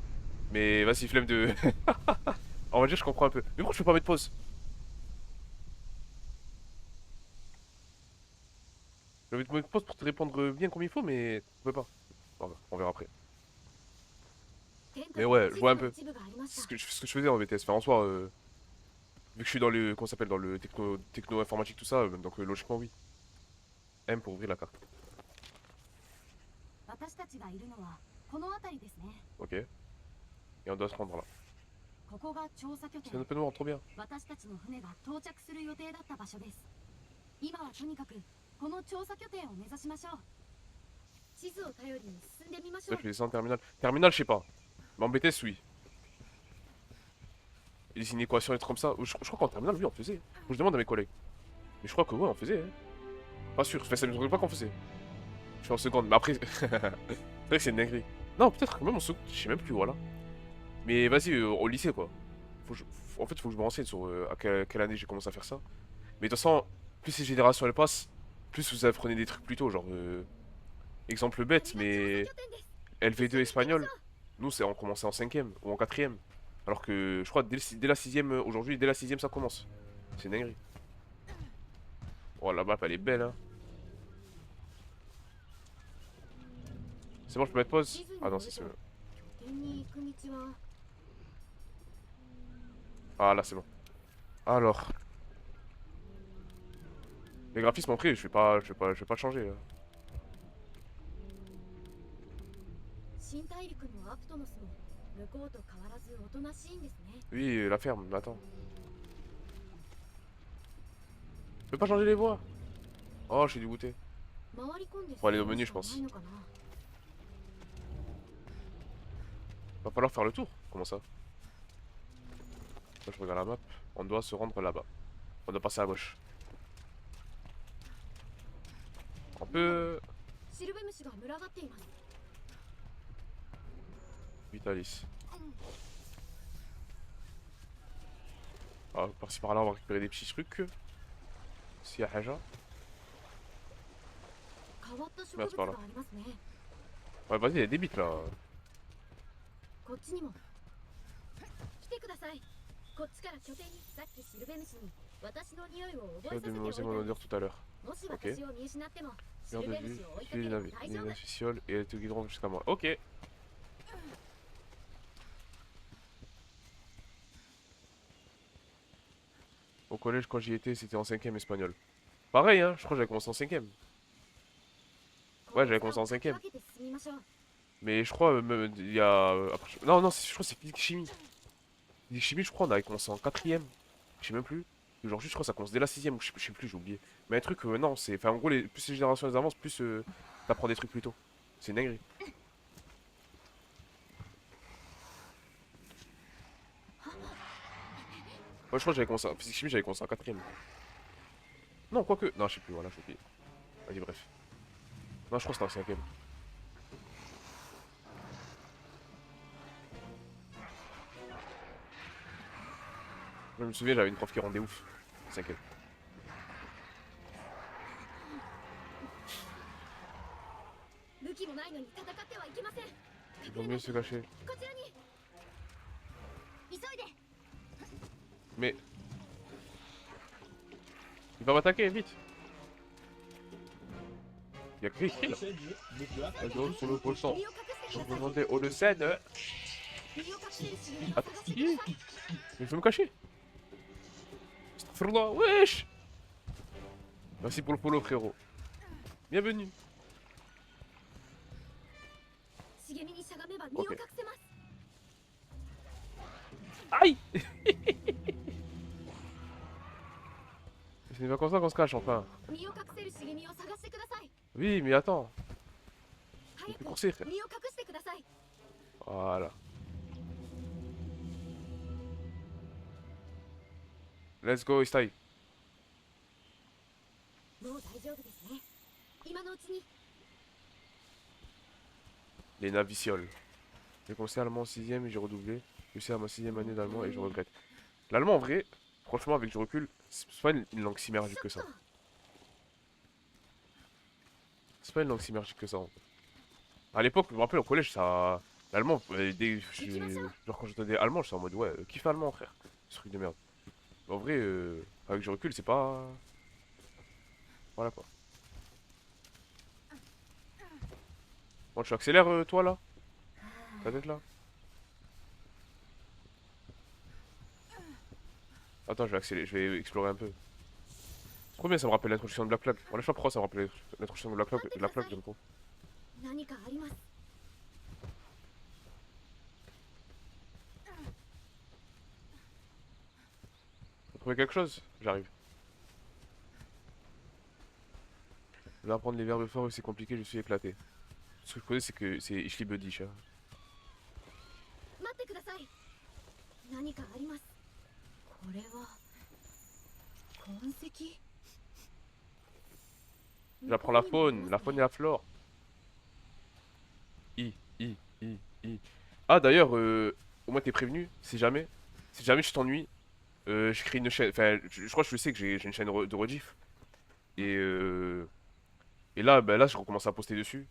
A: Mais vas-y, flemme de. On va dire, je comprends un peu. Mais pourquoi je peux pas mettre pause? Je vais te mettre pause pour te répondre bien comme il faut, mais on peut pas. Bon, bah, on verra après. Mais ouais, je vois un peu. C'est ce que je faisais en BTS. Enfin, en soi, vu que je suis dans le. Comment ça s'appelle? Dans le techno informatique, tout ça, donc logiquement, oui. M pour ouvrir la carte.
E: 私たちがいるのはこの辺りですね。
A: Ok. Et on doit se rendre là.
E: ここが調査拠
A: C'est un
E: 点。
A: open world, trop bien.
E: 私たちの船が到着する予定だった場所です。今はとにかくこの調査拠点を目指しましょう。地図を頼りに進んでみましょう。
A: Peut-être je les ai en terminale. Terminale, je sais pas. Mais en BTS, oui. Et des inéquations et trucs comme ça. Je crois qu'en terminale, oui, on faisait. Faut que je demande à mes collègues. Mais je crois que ouais, on faisait. Hein. Pas sûr. Enfin, ça me semble pas qu'on faisait. Je suis en seconde. Mais après. C'est vrai que c'est une dinguerie. Non, peut-être que même en seconde. Je sais même plus, voilà. Mais vas-y, au lycée, quoi. En fait, faut que je me renseigne sur à quelle année j'ai commencé à faire ça. Mais de toute façon, plus ces générations elles passent, plus vous apprenez des trucs plus tôt. Genre, exemple bête, mais LV2 espagnol, nous, on commençait en 5ème ou en 4ème. Alors que je crois dès la 6ème, aujourd'hui, dès la 6ème, ça commence. C'est une dinguerie. Oh, la map, elle est belle, hein. C'est bon, je peux mettre pause? Ah non, c'est bon.
E: 拠点に行く道は
A: Ah là, c'est bon. Alors. Les graphismes, après, je vais pas le changer, là.
E: 新大陸のアプトノスも向こうと変わらずおとなしいんですね。
A: Oui, la ferme, mais attends. Je peux pas changer les voix? Oh, je suis dégoûté.
E: 回り込んで
A: Faut aller au menu, je pense.
E: ないのかな。
A: Va falloir faire le tour. Comment ça? Là, je regarde la map. On doit se rendre là-bas. On doit passer à gauche. On peut...
E: シルベムシが群がっています。
A: Vitalis. Ah, par-ci par-là, on va récupérer des petits trucs. S'il y a Haja.
E: 変わった植
A: Merde,
E: 物
A: par
E: が
A: là.
E: ありますね。
A: Ouais, vas-y, il y a des bits là.
E: こっちにも。来てください。こっちから拠点に。さっきシルベムシに私の匂いを覚
A: J'ai
E: えさせておい
A: démémosé
E: た
A: mon
E: んで
A: odeur tout à l'heure.
E: す。もし
A: Ok.
E: 私を見失っても、シ
A: Garde
E: ル
A: de
E: ベム
A: vue,
E: シを追いか
A: suis
E: け
A: les
E: れば大丈夫。
A: ficioles et elles te guideront jusqu'à moi. Ok. Au collège, quand j'y étais, c'était en 5ème espagnol. Pareil, hein, je crois que j'avais commencé en 5ème. Ouais, j'avais commencé en 5ème.
E: 分けて進みましょう。
A: Mais je crois, il y a. Après, non, non, je crois que c'est physique chimie. Physique chimie, je crois, on avait commencé en 4ème. Je sais même plus. Genre, juste, je crois que ça commence dès la 6ème, ou je sais plus, j'ai oublié. Mais un truc, non, c'est. Enfin, en gros, plus les générations elles avancent, plus t'apprends des trucs plus tôt. C'est une dinguerie. Ouais, je crois que j'avais commencé en physique chimie, j'avais commencé en 4ème. Non, quoique. Non, je sais plus, voilà, j'ai oublié. Vas-y, bref. Non, je crois que c'était en 5ème. Je me souviens, j'avais une prof qui rendait ouf. 5ème.
E: 武器もないのに戦ってはいけません。
A: Il vaut mieux se cacher.
E: こちらに。急いで。
A: Mais. Il va m'attaquer, vite! Il y a que écrit là!
B: 戦時僕は
A: Un drone sur le pôle 100.
E: 身を隠して
A: Je vous demandais au le scène.
E: 身を隠せる茂みを
A: Ah,
E: 探してく
A: yeah.
E: ださい
A: Mais je veux me cacher. Astaghfirullah, wesh. Merci pour le follow, frérot. Bienvenue.
E: 茂みにしゃがめば身を隠せます
A: Aïe. C'est pas comme ça qu'on se cache, enfin.
E: 身を隠せる茂みを探してください
A: Oui, mais attends.
E: 早
A: On peut
E: く
A: courser, frère.
E: 身を隠してください
A: Voilà. Let's go, Istai.
E: もう大丈夫ですね今のうちに
A: Les navicioles. J'ai commencé allemand en 6ème et j'ai redoublé. Je suis à ma 6ème année d'allemand et je regrette. L'allemand, en vrai, franchement, avec du recul, c'est pas une langue si merdique que ça. C'est pas une langue si merdique que ça. En fait. À l'époque, je me rappelle au collège, ça. L'allemand, genre quand j'entendais allemand, j'étais en mode ouais, kiffe allemand, frère. Ce truc de merde. Mais en vrai, avec du recul, c'est pas. Voilà quoi. Bon, tu accélères toi là? Ta tête là? Attends, je vais accélérer, je vais explorer un peu. C'est trop bien, ça me rappelle l'introduction de Black Flag. Bon, là, je sais pas pourquoi ça me rappelle l'introduction de Black Flag, j'aime trop.
E: 何かあります
A: Faut trouver quelque chose? J'arrive. Je vais apprendre les verbes forts et c'est compliqué, je suis éclaté. Ce que je connais, c'est que c'est Ishli Buddy, chat.
E: 待ってください何かありますこれは痕跡
A: J'apprends la faune et la flore. I. Ah, d'ailleurs, au moins t'es prévenu, si jamais tu t'ennuies, je crée une chaîne. Enfin, je crois que je sais que j'ai une chaîne de rediff. Et là, bah, là, je recommence à poster dessus.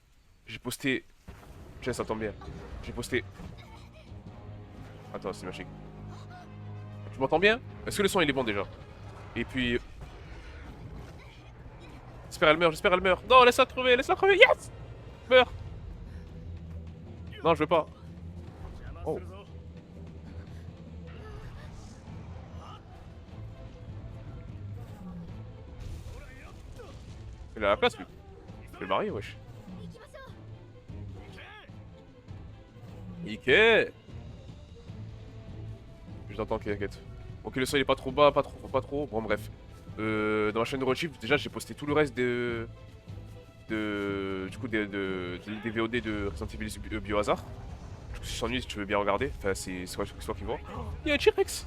A: J'ai posté. Tiens, ça tombe bien. J'ai posté. Attends, c'est magique. Tu m'entends bien? Est-ce que le son il est bon déjà? Et puis. J'espère elle meurt. Non, laisse-la crever, yes! Meurs! Non, je veux pas. Oh. Il a la place, lui. Je vais le marier, wesh.
E: 行きましょう
A: Nickel. Je t'entends, t'inquiète. Ok, le son il est pas trop bas, pas trop. Bon, bref. Dans ma chaîne de Roadship, déjà j'ai posté tout le reste des VOD de Resident Evil Biohazard. Du coup, si tu t'ennuies, si tu veux bien regarder, enfin, c'est toi qui vois. Il y a un T-Rex.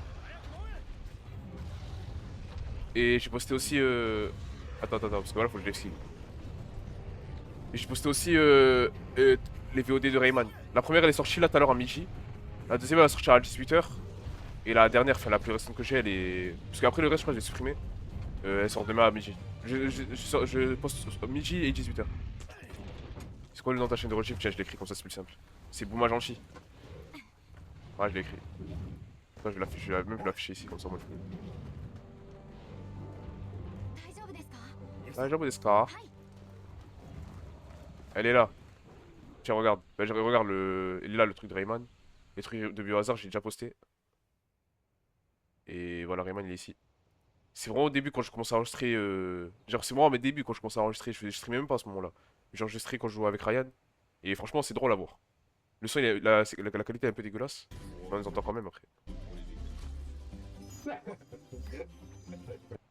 A: Et j'ai posté aussi. Attends, parce que voilà, faut que je l'explique. Et j'ai posté aussi les VOD de Rayman. La première elle est sortie là tout à l'heure en midi. La deuxième elle va sortir à 18h. Et la dernière, enfin la plus récente que j'ai, elle est. Parce qu'après le reste, je crois que j'ai supprimé. Elle sort demain à midi. Je poste midi et 18h. C'est quoi le nom de ta chaîne de Roadship? Tiens, je l'écris comme ça, c'est plus simple. C'est Bouma Gentil. Ouais, je l'ai écrit. Attends, je vais même l'afficher ici, comme ça, moi je peux.
E: 大丈夫ですか
A: Ah, j'avoue des scars.
E: はい
A: Elle est là. Tiens, regarde. Bah, regarde le. Il est là, le truc de Rayman. Les trucs de Biohazard, j'ai déjà posté. Et voilà, Rayman, il est ici. C'est vraiment au début quand je commence à enregistrer. Genre, c'est vraiment à mes débuts quand je commence à enregistrer. Je streamais même pas à ce moment-là. J'ai enregistré quand je jouais avec Ryan. Et franchement, c'est drôle à voir. Le son, la qualité est un peu dégueulasse. Mais on les entend quand même après.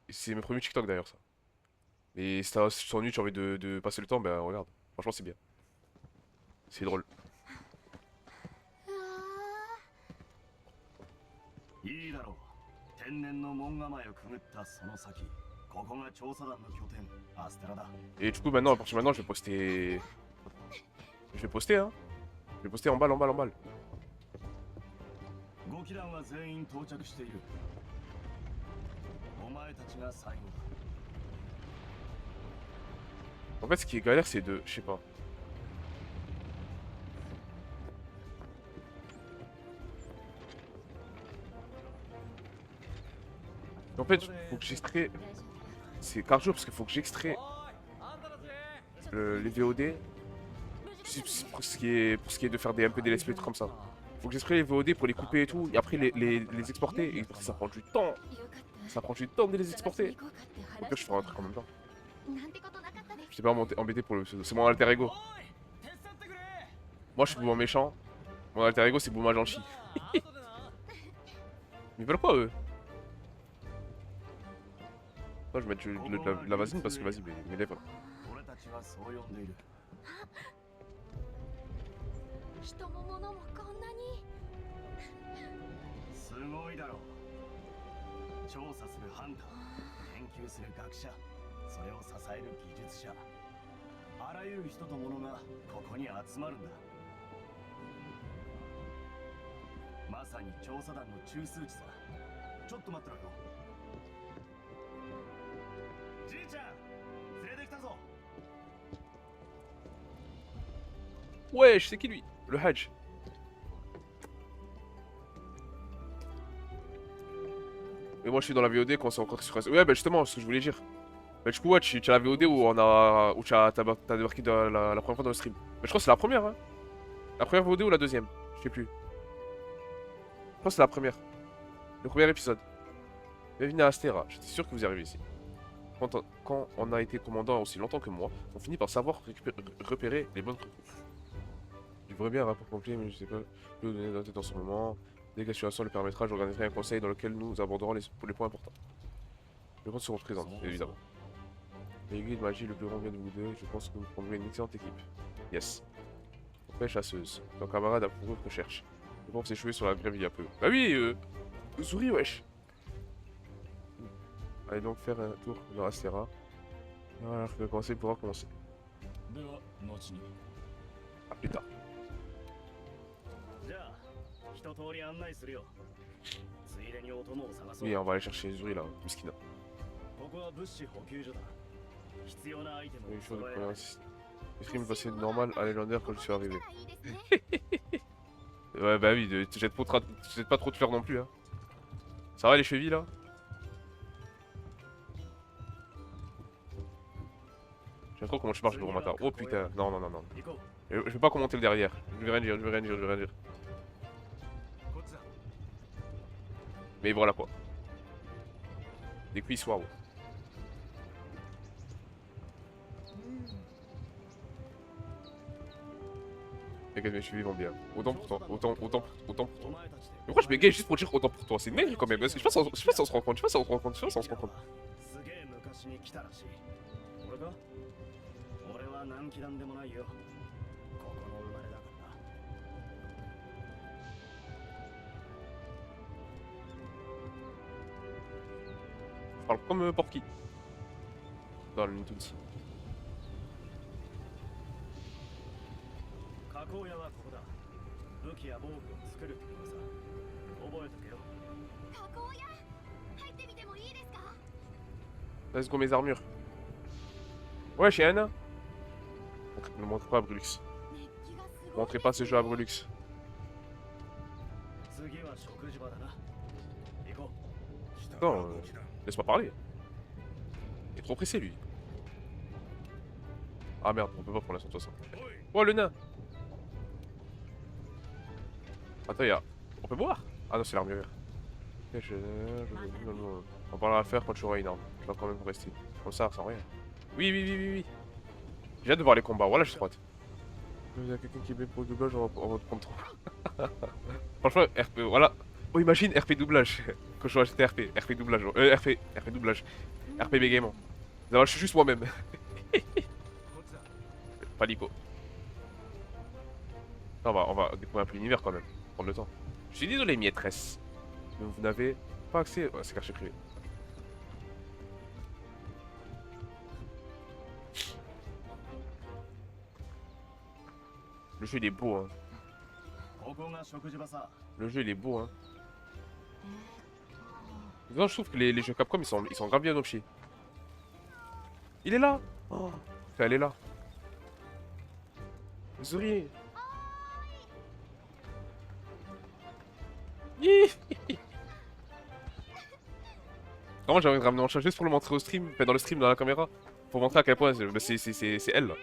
A: C'est mes premiers TikTok d'ailleurs, ça. Et si tu t'ennuies, tu as envie de passer le temps, ben regarde. Franchement, c'est bien. C'est drôle.
C: いいだろう。天然の門構えをくぐったその先、ここが調査団の拠点、アステラだ。
A: Et du coup, maintenant, à partir de maintenant, je vais poster. Je vais poster, hein. Je vais poster en balle.
C: 5機団は全員到着している。お前たちが最後だ。
A: En fait, ce qui est galère, c'est de. Je sais pas. En fait, faut que j'extrais. C'est cardio parce qu'il faut que j'extrais les VOD Pour ce qui est de faire un peu des let's play, trucs comme ça. Faut que j'exprime les VOD pour les couper et tout, et après les exporter. Et ça prend du temps.
D: よかった
A: Ça prend du temps de les
D: 探し
A: exporter.
D: に行こうかって
A: Au
D: 話
A: pire, je
D: して
A: ferai un
D: た
A: truc en même temps.
E: なんてことなかったです。
A: Je t'ai pas embêté pour le pseudo. C'est mon alter ego. Moi, je suis Boomer méchant. Mon alter ego, c'est Boomer gentil. Mais ils veulent quoi, eux? Moi, je vais mettre de la vaseline parce que, vas-y, mes lèvres.
C: 俺たちはそう呼んでいる。
E: 人も物もこんなに。
C: すごいだろう。調査するハンター、研究する学者、それを支える技術者、あらゆる人と物がここに集まるんだ。まさに調査団の中枢地さ。ちょっと待ってろよ。じいちゃん、連れてきたぞ。
A: Wesh, c'est qui lui? Le Hadj. Mais moi je suis dans la VOD quand c'est encore sur. Ouais, bah justement, ce que je voulais dire. Bah, du coup, ouais, tu as la VOD où t'as débarqué la première fois dans le stream. Mais je crois que c'est la première, hein. La première VOD ou la deuxième? Je sais plus. Je crois que c'est la première. Le premier épisode. Bienvenue à Astera, j'étais sûr que vous arrivez ici. Quand on a été commandant aussi longtemps que moi, on finit par savoir repérer les bonnes recrues. Je voudrais bien un rapport complet, mais je sais pas, je peux vous donner dans ce moment. Dès que la situation le permettra, j'organiserai un conseil dans lequel nous aborderons les points importants. Je compte seront présents, évidemment. Les guides magie, le plus grand bien de vous deux, je pense que vous prendrez une excellente équipe. Yes. Après, chasseuse. Ton camarade a pour eux recherche. Je pense échouer sur la grève il y a peu. Bah oui, souris, wesh. Allez donc faire un tour dans Astera. Voilà, le conseil pourra commencer.
C: では後に。
A: À plus tard.
C: じゃあ、一通り案内するよ。ついでにお供を探そう
A: Oui, on va aller chercher Zuri là, Miskina.
C: ここは物資補給所だ。必要なアイテム
A: Une
C: を
A: chose de
C: 揃えられ
A: première assist. Le stream est passé de normal à légendaire quand je suis arrivé.
E: いいですね。
A: Ouais, bah oui, tu jettes pas trop de fleurs non plus, hein. Ça va les chevilles là? J'aime trop comment je marche de gros matin. Oh putain, non, non, non, non.
C: 行こう。
A: Je vais pas commenter le derrière. Je vais rien dire, je vais rien dire, je vais rien dire.
C: こっちだ。
A: Mais voilà quoi. Des cuisses waouh. Les gars, mes chevilles vont bien. Autant pour toi, autant pour toi.
C: お前たちで。
A: Mais pourquoi je bégaye juste pour dire autant pour toi? C'est une dinguerie quand même. Parce que je sais pas si on se rend compte, je sais pas si on se rend compte, je sais pas si on se rend compte.
C: すげえ昔に来たらしい。俺か？俺は何気なんでもないよ。ここの生まれだからな。
A: Je parle comme Porky. Dans le Nintendo.
C: 加工屋はここだ。武器や防具を作るってことさ。覚えとけよ。
E: 加工屋入ってみてもいいですか？
A: Let's go mes armures. Ouais, chez Anna. Ne montrez pas à Brulux.
E: 熱気がすごい。
A: Montrez pas ce jeu à Brulux.
C: 次は食事場だな。行こう。
A: Non, laisse-moi parler. Il est trop pressé lui. Ah merde, on peut pas pour l'instant de toute façon. Oh le nain. Attends, y'a... On peut boire? Ah non, c'est l'armure. Non. On parlera à faire quand tu auras une arme. Je vais quand même rester. Comme ça, sans rien. Oui. J'ai hâte de voir les combats. Voilà, j'ai trop hâte. Il y a quelqu'un qui est bien pour le doublage, on va te prendre trop. Franchement, RP, voilà. Oh, imagine RP doublage. Quand je joue à GTA RP doublage. RP doublage. RP bégaiement. Non, je suis juste moi-même. Pas Lico. Non, on va découvrir un peu l'univers quand même. Prendre le temps. Je suis désolé, maîtresse. Mais vous n'avez pas accès. Ouais, c'est caché privé. Le jeu il est beau, hein.
C: ここが食事場さ。
A: Le jeu il est beau, hein. Non, je trouve que les jeux Capcom ils sont grave bien opchés. Il est là. Oh, elle est là. Zuri. Vraiment j'ai envie de ramener en chat juste pour le montrer au stream, enfin, dans le stream, dans la caméra. Pour montrer à quel point c'est elle là.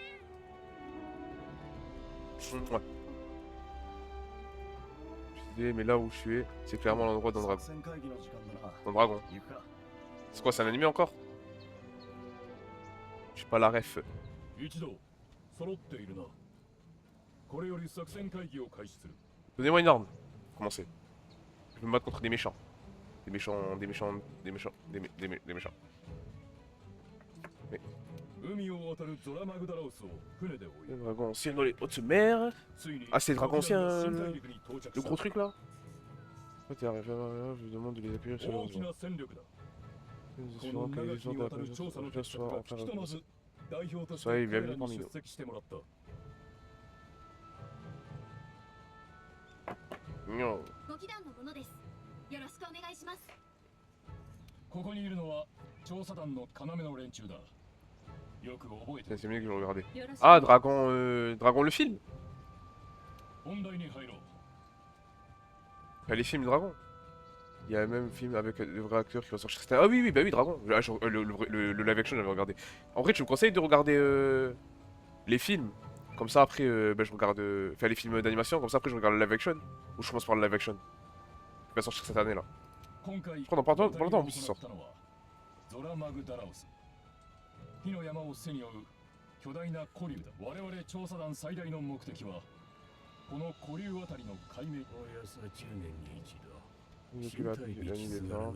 A: Ouais. Je disais, mais là où je suis, c'est clairement l'endroit d'un dragon.
C: 作戦会議の時間だな。
A: D'un dragon.
C: 行くか。
A: C'est quoi, c'est un animé encore? J'ai pas la ref.
B: 一同揃っているな。これより作戦会議を開始する。
A: Donnez-moi une arme. Commencez. Je vais me battre contre des méchants. Des méchants, des méchants, des méchants, des méchants.
B: 海を渡るゾラマグダラオスを船で追い
A: Le dragon ancien dans les hautes mers.
B: ついに
A: Ah, c'est le dragon ancien,
B: 新大陸に到着
A: le
B: した
A: gros truc là. Ouais, t'es arrivé, je vous demande de les accueillir sur
B: 大き
A: le
B: な戦力だ。
A: Nous
B: こ
A: espérons
B: の
A: que
B: 長
A: les
B: きに
A: gens de
B: わ
A: la
B: たる調査の
A: présence
B: 結果
A: soient
B: が
A: enfin
B: ひとまず代表として
A: Soyez
B: 彼
A: bienvenue
B: らに
A: parmi
B: 出
A: nous.
B: 席してもらった。
A: Non.
E: ご祈願のものです。よろしくお願いします。
B: ここにいるのは調査団の要の連中だ。よく覚えて
A: Tiens, c'est mieux que je regardais.
D: よろしく
A: Ah, Dragon, Dragon le film.
B: 本題に入ろう。
A: Il y a les films Dragon. Il y a même un film avec le vrai acteur qui va sortir. Ah oui, oui, bah oui, Dragon. Ah, le live action, j'avais regardé. En vrai, je me conseille de regarder les films. Comme ça, après, bah, je regarde. Enfin, les films d'animation. Comme ça, après, je regarde le live action. Ou je commence par le live action. Qui va sortir cette année là.
B: 今回
A: Je crois dans pas longtemps en plus, il sort.
B: ゾラマグダラオス。火の山を背に追う巨大な古竜だ。我々調査団最大の目的はこの古竜あたりの解明。
F: およそ10年に一度
A: Depuis la nuit des temps,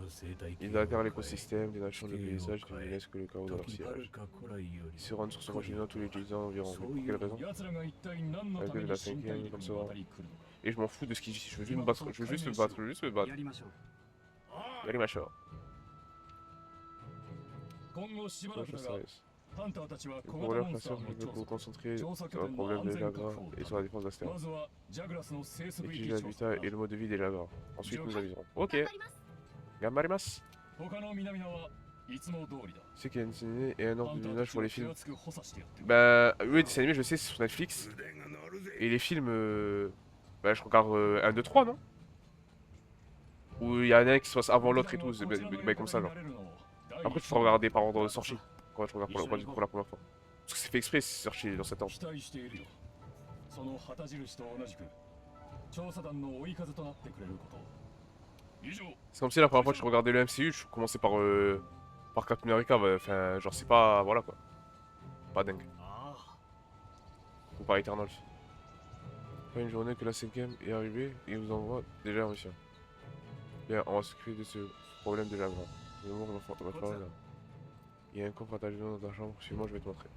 A: ils altèrent l'écosystème, des nations, le paysage, des menaces que le chaos de leur
F: 時はる
A: siège.
F: か古来より
A: Ils se rendent sur ce continent tous les 10 ans environ. Mais pour quelle raison?
B: 奴らが一体何のため
A: Avec de
B: に
A: la
B: 新大
A: cinquième,
B: 陸
A: comme
B: に
A: ça.
B: 渡り来るのか。
A: Et je m'en fous de ce qu'ils disent. Je veux juste me battre. Je veux juste me battre. Je veux juste me battre.
C: やりましょう。
A: Allez, ma chère.
B: 今後しば
A: Moi,
B: らく
A: je
B: だが
A: sais.
B: ハンターたちは小
A: Pour
B: 型
A: leur
B: モンスタ
A: façon,
B: ー
A: je
B: の
A: veux vous
B: 調査。
A: concentrer
B: 調査
A: sur
B: 拠
A: le
B: 点の
A: problème
B: 安
A: des
B: 全確
A: Jagras
B: 保を
A: et sur la défense d'Astéron.
B: まずはジャグラスの生息
A: Étudier
B: 域調査
A: l'habitat
B: だ
A: et le mode de vie des Jagras. Ensuite, nous aviserons.
E: 頑
A: Ok,
E: 張ります。
A: Gamarimas.
B: 他の南名はいつも通りだ。
A: C'est qu'il y a une ciné et un
B: ハ
A: ordre
B: ン
A: de
B: ターた
A: visionnage
B: ち
A: pour
B: を
A: les
B: 手
A: films.
B: 厚く補佐してやってる。
A: Bah, oui, les dessins animés, je sais, c'est sur Netflix. Et les films, bah, je regarde 1, 2, 3, non? Où il y en a un qui se passe avant l'autre et tout, c'est bah, comme ça, genre. Après, tu peux regarder par ordre de sortie. Quand je regarde pour la première fois. Parce que c'est fait exprès, c'est sorti dans cet ordre.
B: 期待しているよ。その旗印と同じく調査団の追い風となってくれることを。以上。
A: C'est comme si la première fois que je regardais le MCU, je commençais par Captain America, bah, enfin, genre, c'est pas. Voilà quoi. Pas dingue.
C: ああ。
A: Ou par Eternals. Pas une journée que la 5ème est arrivée et vous envoie déjà en mission. Bien, on va s'occuper de ce problème déjà grand. Le mot va falloir là. Il y a un coffre attaché dans ta chambre, chez moi je vais te montrer.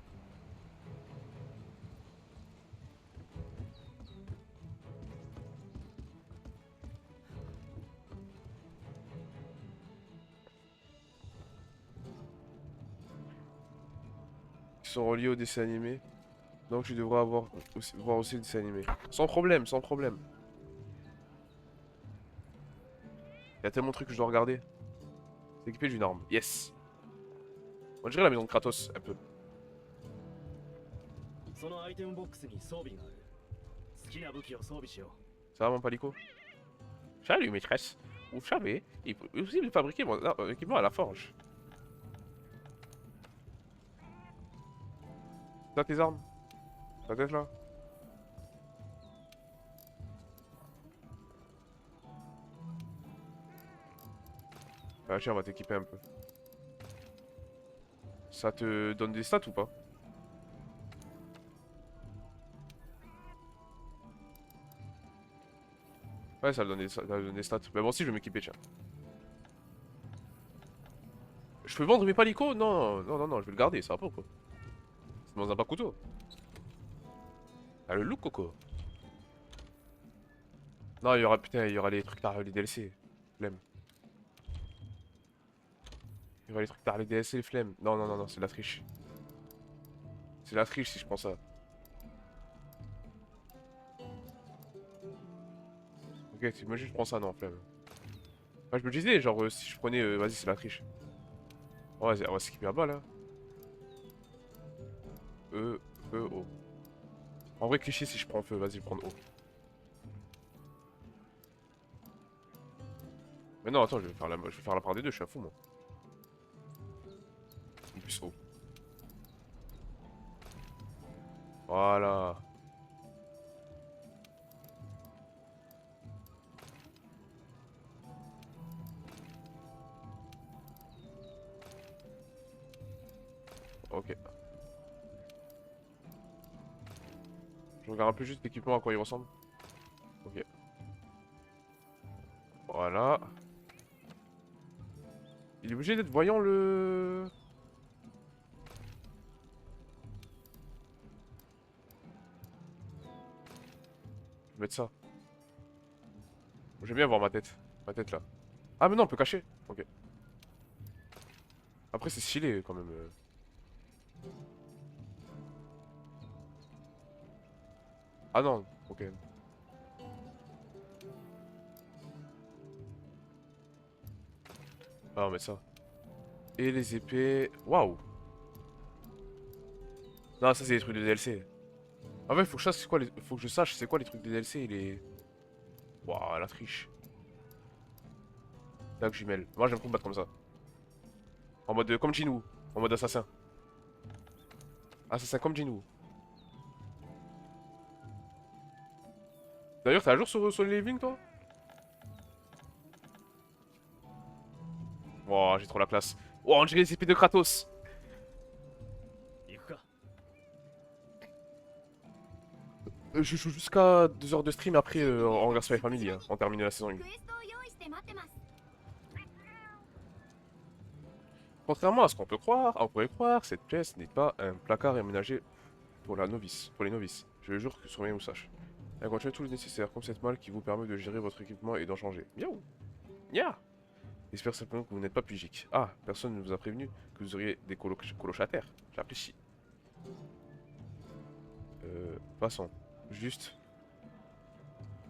A: Ils sont reliés au dessin animé. Donc tu devras voir aussi le dessin animé. Sans problème, sans problème. Il y a tellement de trucs que je dois regarder. S'équiper d'une arme. Yes. On dirait la maison de Kratos, un peu.
C: そのアイテムボックスに装備がある。好きな武器を装備しよ
A: Ça va mon palico? Salut maîtresse. Vous savez, il est possible de fabriquer mon équipement à la forge. T'as tes armes? Ta tête là? Ah tiens, on va t'équiper un peu. Ça te donne des stats ou pas? Ouais, ça donne des stats. Mais bon, si, je vais m'équiper, tiens. Je peux vendre mes palicots? Non, non, non, non, je vais le garder, ça va pas quoi. C'est dans un bas couteau. Ah, le look, coco. Non, il y aura, putain, il y aura les trucs tard, les DLC. Flemme. Il y aura les trucs tard, les DLC, flemme. Non, non, non, non, c'est de la triche. C'est de la triche si je prends ça. Ok, moi je prends ça, non, flemme. Enfin, je me disais, genre, si je prenais, vas-y, c'est la triche. Ouais, on va skipper là-bas, là. O. En vrai, cliché si je prends feu, vas-y, je vais prendre O. Mais non, attends, je vais faire la part des deux, je suis à fond, moi. En plus, O. Voilà. Ok. Je regarde un peu juste l'équipement à quoi il ressemble. Ok. Voilà. Il est obligé d'être voyant le... Je vais mettre ça. J'aime bien voir ma tête. Ma tête là. Ah mais non, on peut cacher. Ok. Après c'est stylé quand même. Ah non, ok. Ah on va mettre ça. Et les épées... Waouh. Non, ça c'est des trucs de DLC. En fait, faut que je sache c'est quoi les... faut que je sache c'est quoi les trucs de DLC et les... Waouh, la triche. Tac, jumelle. Moi j'aime combattre comme ça. En mode comme Jinwoo. En mode assassin. Assassin comme Jinwoo. D'ailleurs, t'es à jour sur les livings toi? Wow, j'ai trop la classe. Wow, on dirait les épées de Kratos.
C: 行くか。
A: Je joue jusqu'à 2 heures de stream après on regarde Spy Family. Hein. On termine la saison 1.
E: クエストを用意して待ってます。
A: Contrairement à ce qu'on peut croire, on pourrait croire, cette pièce n'est pas un placard aménagé pour la novice, pour les novices. Je le jure que sur mes moustaches. Elle contient tout le nécessaire, comme cette malle qui vous permet de gérer votre équipement et d'en changer. Miaou. Nya. J'espère simplement que vous n'êtes pas pugique. Ah, personne ne vous a prévenu que vous auriez des colochataires. J'apprécie. Passons. Juste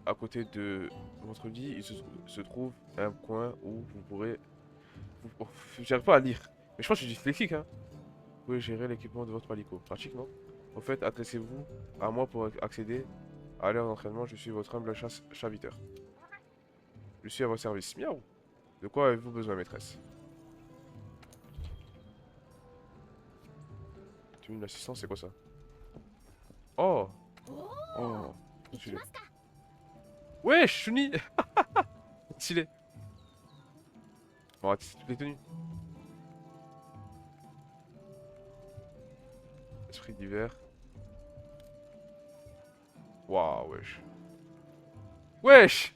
A: à côté de votre lit, il se trouve un coin où vous pourrez... Oh, j'arrive pas à lire. Mais je pense que je suis dyslexique, hein. Vous pouvez gérer l'équipement de votre palico. Pratique, non? Au fait, adressez-vous à moi pour accéder à l'heure d'entraînement. Je suis votre humble serviteur. Je suis à votre service. Miaou. De quoi avez-vous besoin, maîtresse? Tu veux une assistance, c'est quoi ça? Oh!
E: おお、
A: Oh!
E: 行きますか。
A: Wesh, Chuni! Stylé. Bon, c'est toutes les tenues. Esprit d'hiver. Waouh, wesh. Wesh!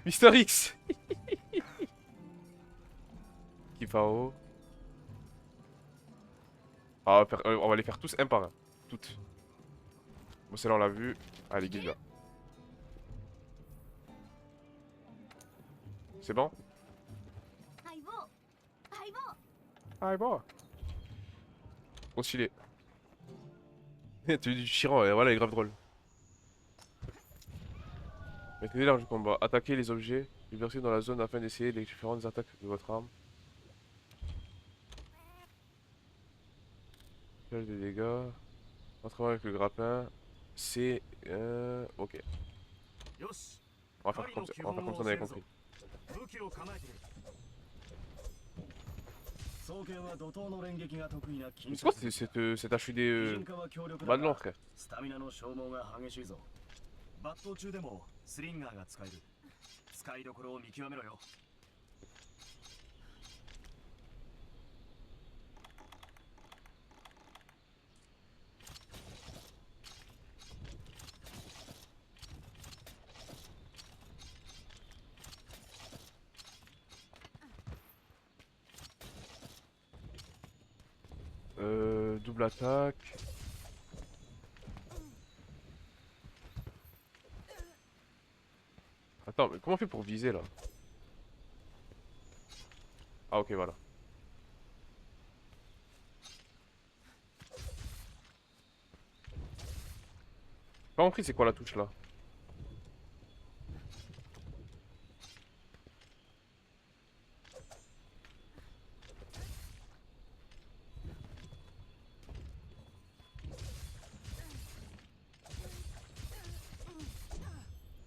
A: Mister X! Kifao. Ah, on va les faire tous un par un. Toutes. Bon, celle-là, on l'a vu. Allez, guide là. C'est bon?
E: 相棒、相棒。
A: Ah, bon. Trop stylé. T'as eu du Chiran, et voilà, il est grave drôle. Maîtrisez l'art du combat. Attaquez les objets divertis dans la zone afin d'essayer les différentes attaques de votre arme. Quel des dégâts. Entraînement avec le grappin. C'est... ok.
C: よし。
A: On va faire comme ça, on on avait compris.
C: 武器を構えている。双剣は怒涛の連撃が得意な
A: Mais c'est quoi cette HUD
C: 人化は強力だ
A: bas de
C: が
A: l'an, frère?
C: スタミナの消耗が激しいぞ。抜刀中でもスリンガーが使える。使いどころを見極めろよ。
A: Double attaque. Attends, mais comment on fait pour viser là? Ah ok, voilà. J'ai pas compris c'est quoi la touche là?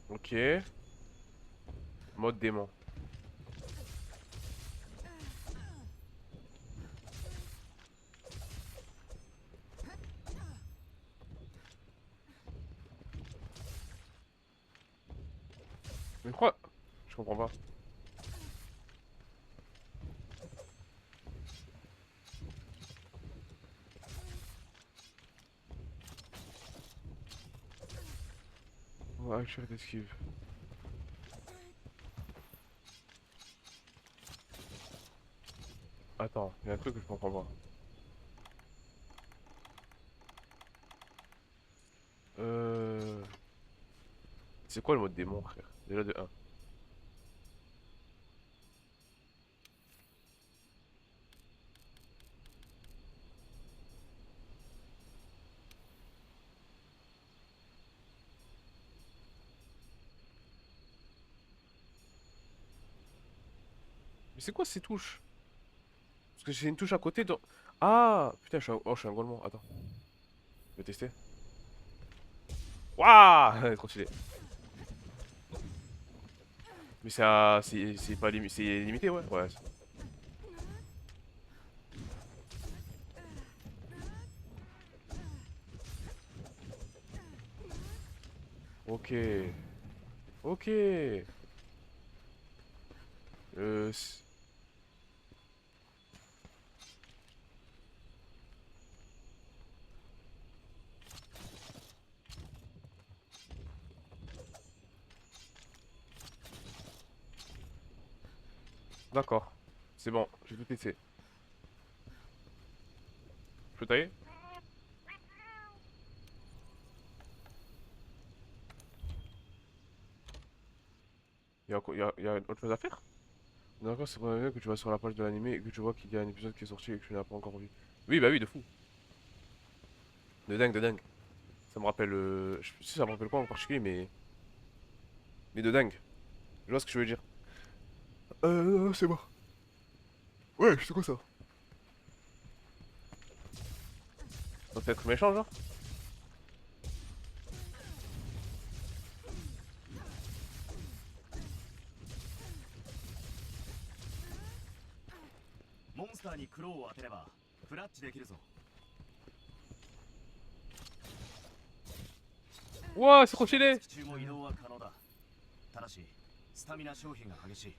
A: Ok. Mode démon. Mais quoi? Je comprends pas. Action d'esquive. Attends, il y a un truc que je comprends pas. C'est quoi le mode démon, frère? Déjà de un. Mais c'est quoi ces touches? Parce que j'ai une touche à côté dans... Ah! Putain, je suis un golemon. Attends. Je vais tester. Waouh! Trop stylé. Mais c'est pas c'est limité, ouais. Ouais. Ok. Ok. C'est- D'accord. C'est bon, j'ai tout testé. Je peux tailler? Y a autre chose à faire? D'accord, c'est probable que tu vas sur la page de l'animé et que tu vois qu'il y a un épisode qui est sorti et que tu n'as pas encore vu. Oui, bah oui, de fou. De dingue, de dingue. Ça me rappelle. Je sais pas si ça me rappelle quoi en particulier, mais de dingue. Je vois ce que je veux dire. C'est moi. Ouais, c'est quoi ça? Ça peut être méchant, genre?
C: モンスターにクローを当てればクラッチできるぞ。
A: Ouah, c'est trop
C: しがみ
A: stylé!
C: つき中も移動は可能だ。ただしスタミナ消費が激しい。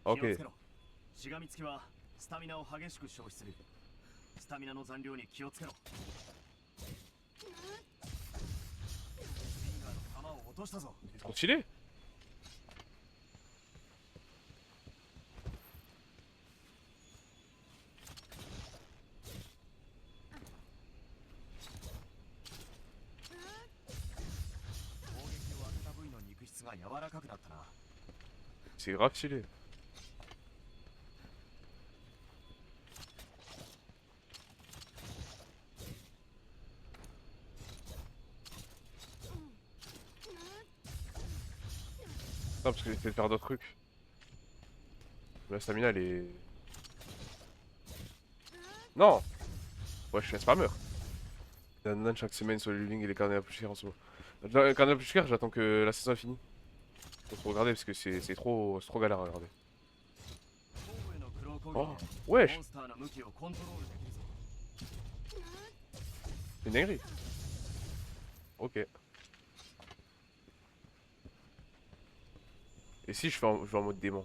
C: 気を
A: Ok.
C: つけろ。しがみつきはスタミナを激しく消費する。スタミナの残量に気をつけろ。フィンガーの弾を落としたぞ。
A: C'est trop stylé!
C: 攻撃を当てた部位の肉質が柔らかくなったな。
A: C'est grave stylé. Non, parce que j'essaie de faire d'autres trucs. La stamina, elle est. Non! Ouais, je suis un spammer. Il y a un nan chaque semaine sur le link et les carnets à plus chers en ce moment. Les carnets à plus chers, j'attends que la saison est finie. Faut regarder parce que c'est trop galère à regarder.
C: 頭部へのクロー攻
A: Oh,
C: 撃で
A: wesh!
C: モンスターの向きをコントロールできるぞ。
A: C'est une dinguerie. Ok. Et si je vais en mode démon?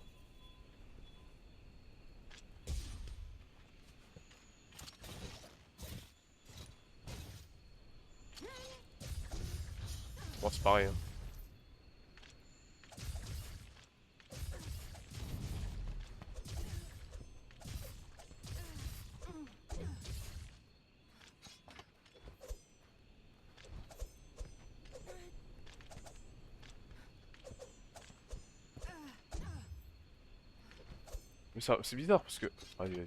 A: Bon, c'est pareil. Hein. Mais ça, c'est bizarre parce que. Vas-y, vas-y.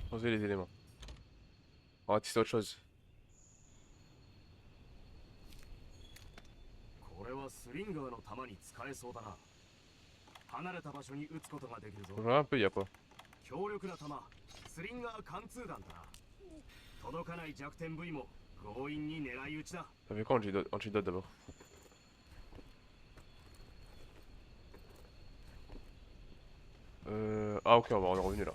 A: Poser les éléments. On va tester autre chose.
C: これはスリンガーの弾に使えそうだな。離れた場所に撃つことができるぞ
A: Je。regarde un peu, il y a quoi?
C: 強力な弾、スリンガー貫通弾だな。届かない弱点部位も強引に狙い撃ちだ。
A: Ça fait quoi antidote d'abord? Ah, ok, on est revenu là.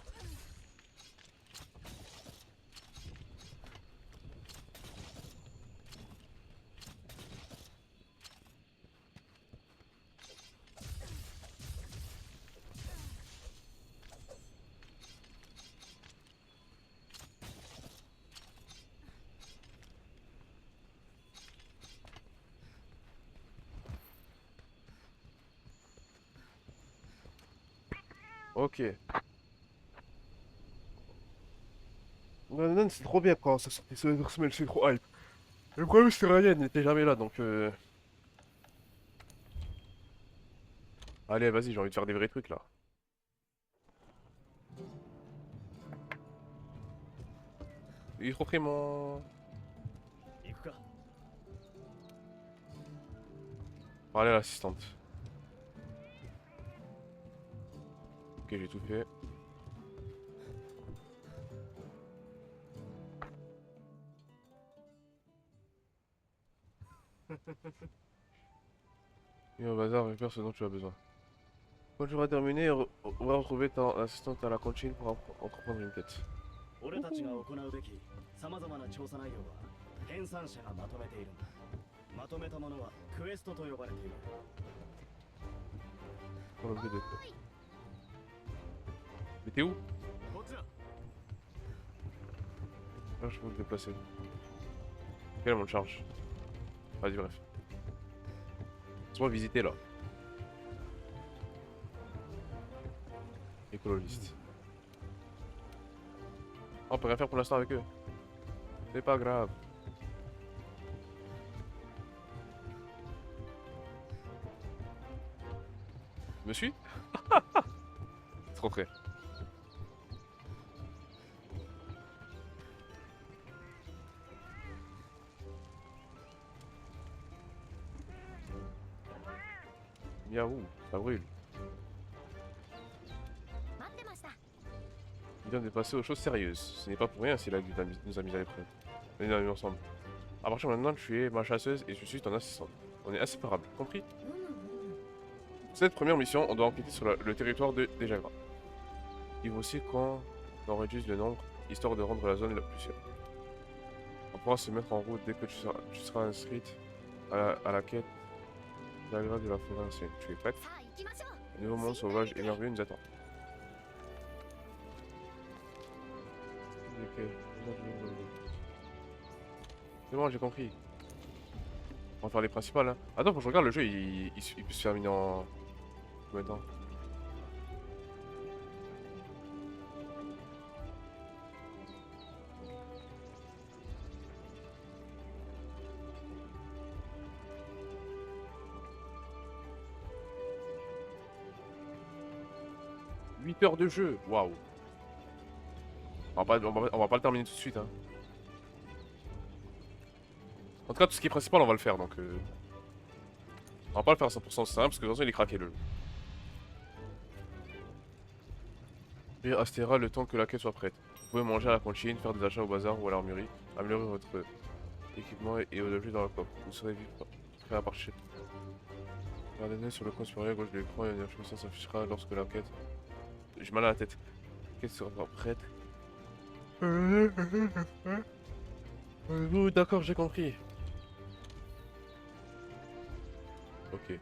A: Ok. Non, non, c'est trop bien quand ça sortait ce semaine, c'est trop hype. Le problème, c'est que Ryan n'était jamais là, donc allez, vas-y, j'ai envie de faire des vrais trucs là. Il est trop pris mon...
C: 行くか。
A: Parler à l'assistante. Ok, j'ai tout fait. Et au bazar, récupère ce dont tu as besoin. Quand tu auras terminé, on va retrouver ton assistante à la cantine pour entreprendre une quête.
C: 俺たちが行うべきさまざまな調査内容は編纂者がまとめているんだ。まとめたものはクエストと呼ばれている。
A: Pour l'objet de quoi. Mais t'es où?
C: こっちだ。
A: Ah, je peux me déplacer. Quelle monte charge? Vas-y, bref. Laisse-moi visiter là. Écologiste. Oh, on peut rien faire pour l'instant avec eux. C'est pas grave. Tu me suis? Trop près. Miaou, ça brûle.
E: 待ってました。
A: Il vient de passer aux choses sérieuses. Ce n'est pas pour rien si la guilde nous a mis à l'épreuve. On est ensemble. À partir de maintenant, tu es ma chasseuse et je suis ton assistante. On est inséparables, compris? Cette première mission, on doit enquêter sur le territoire de Dejagra. Il faut aussi qu'on en réduise le nombre, histoire de rendre la zone la plus sûre. On pourra se mettre en route dès que tu seras inscrite à la quête Dejagra de la forêt ancienne. Tu es prête?
E: さあ行きましょう。
A: Un nouveau monde sauvage et merveilleux nous attend. C'est bon, j'ai compris. On va faire les principales. Hein. Attends, faut que je regarde le jeu, il peut se terminer en... Combien de temps? « 8 heures de jeu, waouh. On va pas le terminer tout de suite. Hein. En tout cas, tout ce qui est principal, on va le faire. Donc, on va pas le faire à 100% simple parce que de toute façon, il est craqué le jeu. Et Astéra le temps que la quête soit prête. Vous pouvez manger à la cantine, faire des achats au bazar ou à l'armurerie, améliorer votre équipement et vos objets dans la coffre. Vous serez vite prêt à partir. Regardez sur le coin supérieur gauche de l'écran et une information s'affichera lorsque la quête. J'ai mal à la tête. La quête sera prête. D'accord, j'ai compris. Ok.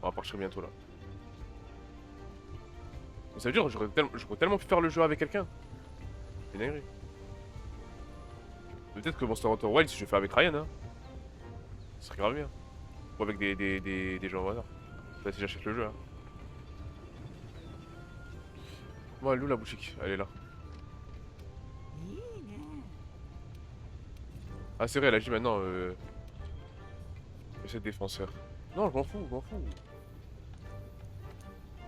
A: On va partir bientôt là. Mais ça veut dire j'aurais tellement pu faire le jeu avec quelqu'un. C'est dingue. Peut-être que Monster Hunter Wild si je le fais avec Ryan hein. Ce serait grave bien. Ou avec des gens au hasard. Là si j'achète le jeu hein. Bon elle est où la boutique? Elle est là. Ah c'est vrai elle agit maintenant c'est défenseur. Non je m'en fous, je m'en fous.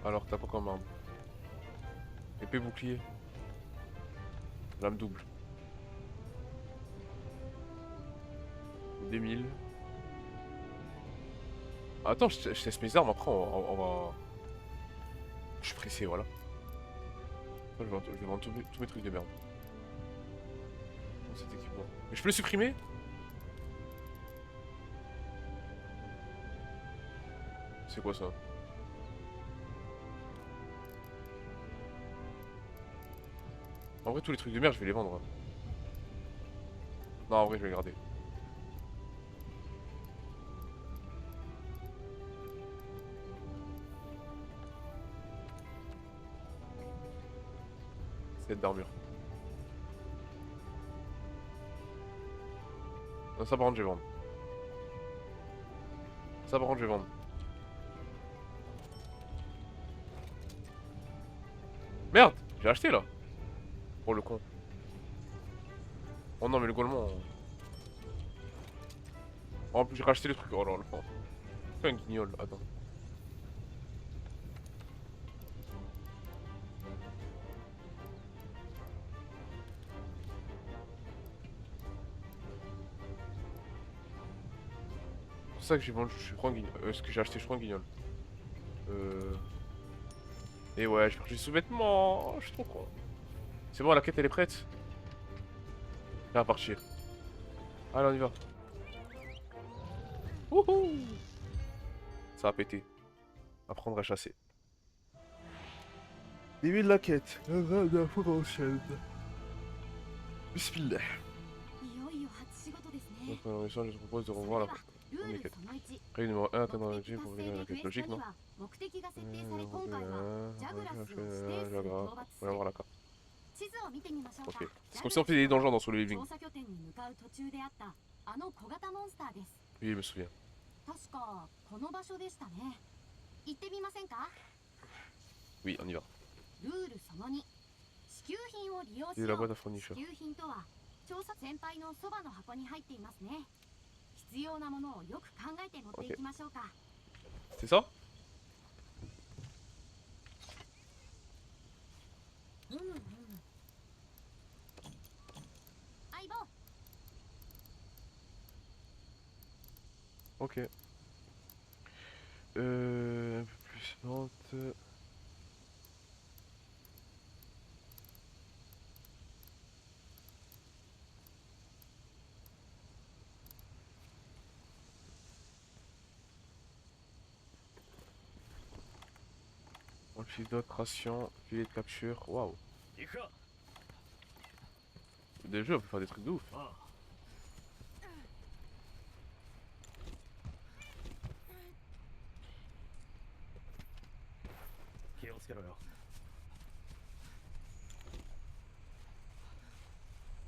A: Alors t'as quoi comme arme? Épée bouclier. Lame double. 2000. Attends, je teste mes armes, après on va... Je suis pressé, voilà. Je vais vendre tous mes trucs de merde. Dans cet équipement. Mais je peux le supprimer? C'est quoi ça? En vrai, tous les trucs de merde, je vais les vendre. Hein. Non, en vrai, je vais les garder. Cette d'armure. Non, ça par contre, je vais vendre. Ça par contre, je vais vendre. Merde, j'ai acheté là. Oh le con. Oh non mais le gaulement. Oh, en plus j'ai racheté le truc. Oh là là. C'est un guignol, attends. C'est pour ça que j'ai vendu, je crois un guignol. Ce que j'ai acheté, je crois un guignol. Et ouais, j'ai perdu ce vêtement. Je suis trop con. C'est bon, la quête elle est prête. Viens partir. Allez, on y va. Wouhou. Ça a pété. Apprendre à chasser. Début de la quête. Bismillah.
E: いよいよ初仕事ですね。
A: Donc, en échange, je te propose de revoir la
E: ルール
A: quête.
E: その1、
A: Règle numéro 1, atteindre
E: 目
A: un
E: 的
A: objectif
E: 達
A: pour
E: 成
A: réaliser
E: で
A: la
E: クエ
A: quête.
E: スト
A: Logique,
E: に
A: non?
E: は目的が設定され今回はジャグラスを指定数を討伐す
A: On va
E: る
A: voir la carte.
E: 地図を見てみましょうか。
A: Ok. C'est comme si on fait des donjons dans Solo
E: 調
A: Leveling.
E: 査拠点に向かう途中であったあの小型モンスターです。
A: Oui, je me souviens.
E: 確かこの場所でしたね。行ってみませんか？
A: Oui, on y va.
E: ルールその2、支給品を利用し
A: Et
E: よ
A: la
E: う。
A: boîte à fourniture.
E: 支給品とは調査先輩のそばの箱に入っていますね。必要なものをよく考えて持っていきましょうか。
A: C'est ça?
E: うんうん。相棒。
A: Ok. Un peu plus lente. Antidote, ration, filet de capture. Waouh.
C: 行くか。
A: Déjà, on peut faire des trucs de ouf.
C: ああ。気をつけろよ。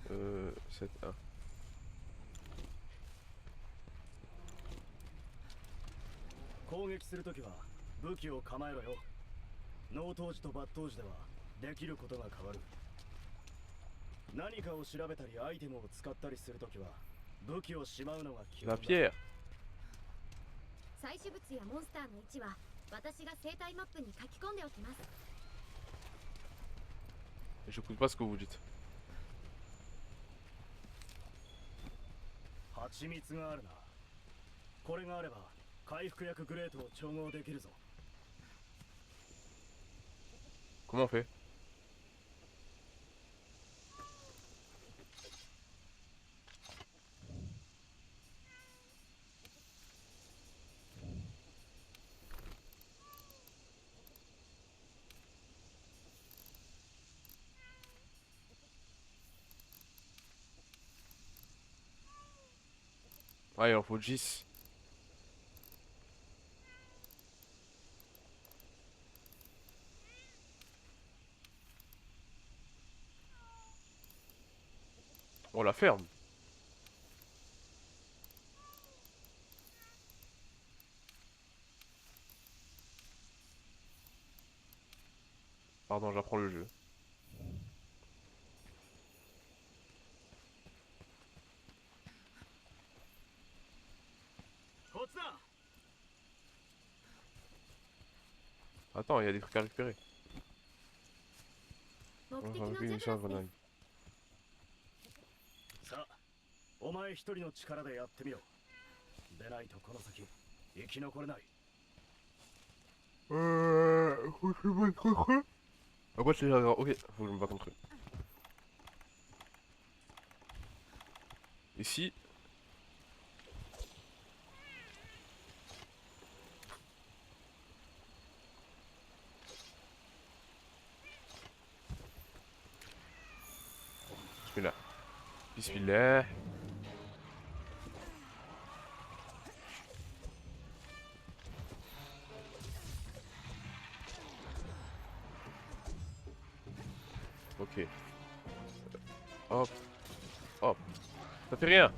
A: 7-1.
C: 攻撃するときは武器を構えろよ。納刀時と抜刀時ではできることが変わる。何かを調べたりアイテムを使ったりするときは武器をしまうのが基
A: La
C: 本だ。
A: pierre.
E: 採取物やモンスターの位置は私が生態マップに書き込んでおきます。
A: Je n'écoute pas ce que vous dites.
C: 蜂蜜があるな。これがあれば回復薬グレートを調合できるぞ。
A: Comment on fait? Ah, il en faut 10. On la ferme. Pardon, j'apprends le jeu. Attends, il y a des trucs à récupérer.
E: 目
A: On
E: 的
A: va
E: の
A: récupérer
E: ジャ
A: une
E: グラ
A: grenade.
E: スです。
C: さあ、お前一人の力でやってみろ。でないとこの先生き残れない。
A: Faut que je me batte contre eux. Après, c'est grave. Ok, faut que je me batte contre eux. Ici. Bismillah. Bismillah. Ok. Hop. Hop. Ça fait rien.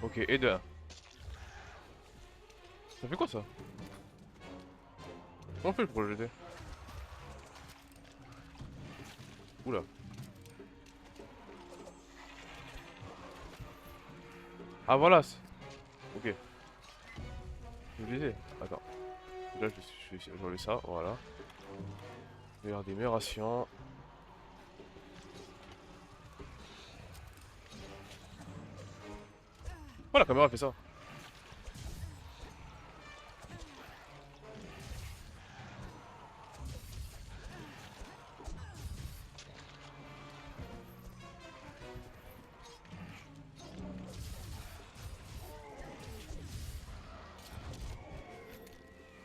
A: Ok, et de 1. Ça fait quoi ça? On fait pour le jeter. Oula. Ah voilà. Ok. Je le disais. Attends. Là je vais enlever ça. Voilà. Meilleure des meilleures rations. Oh la caméra fait ça.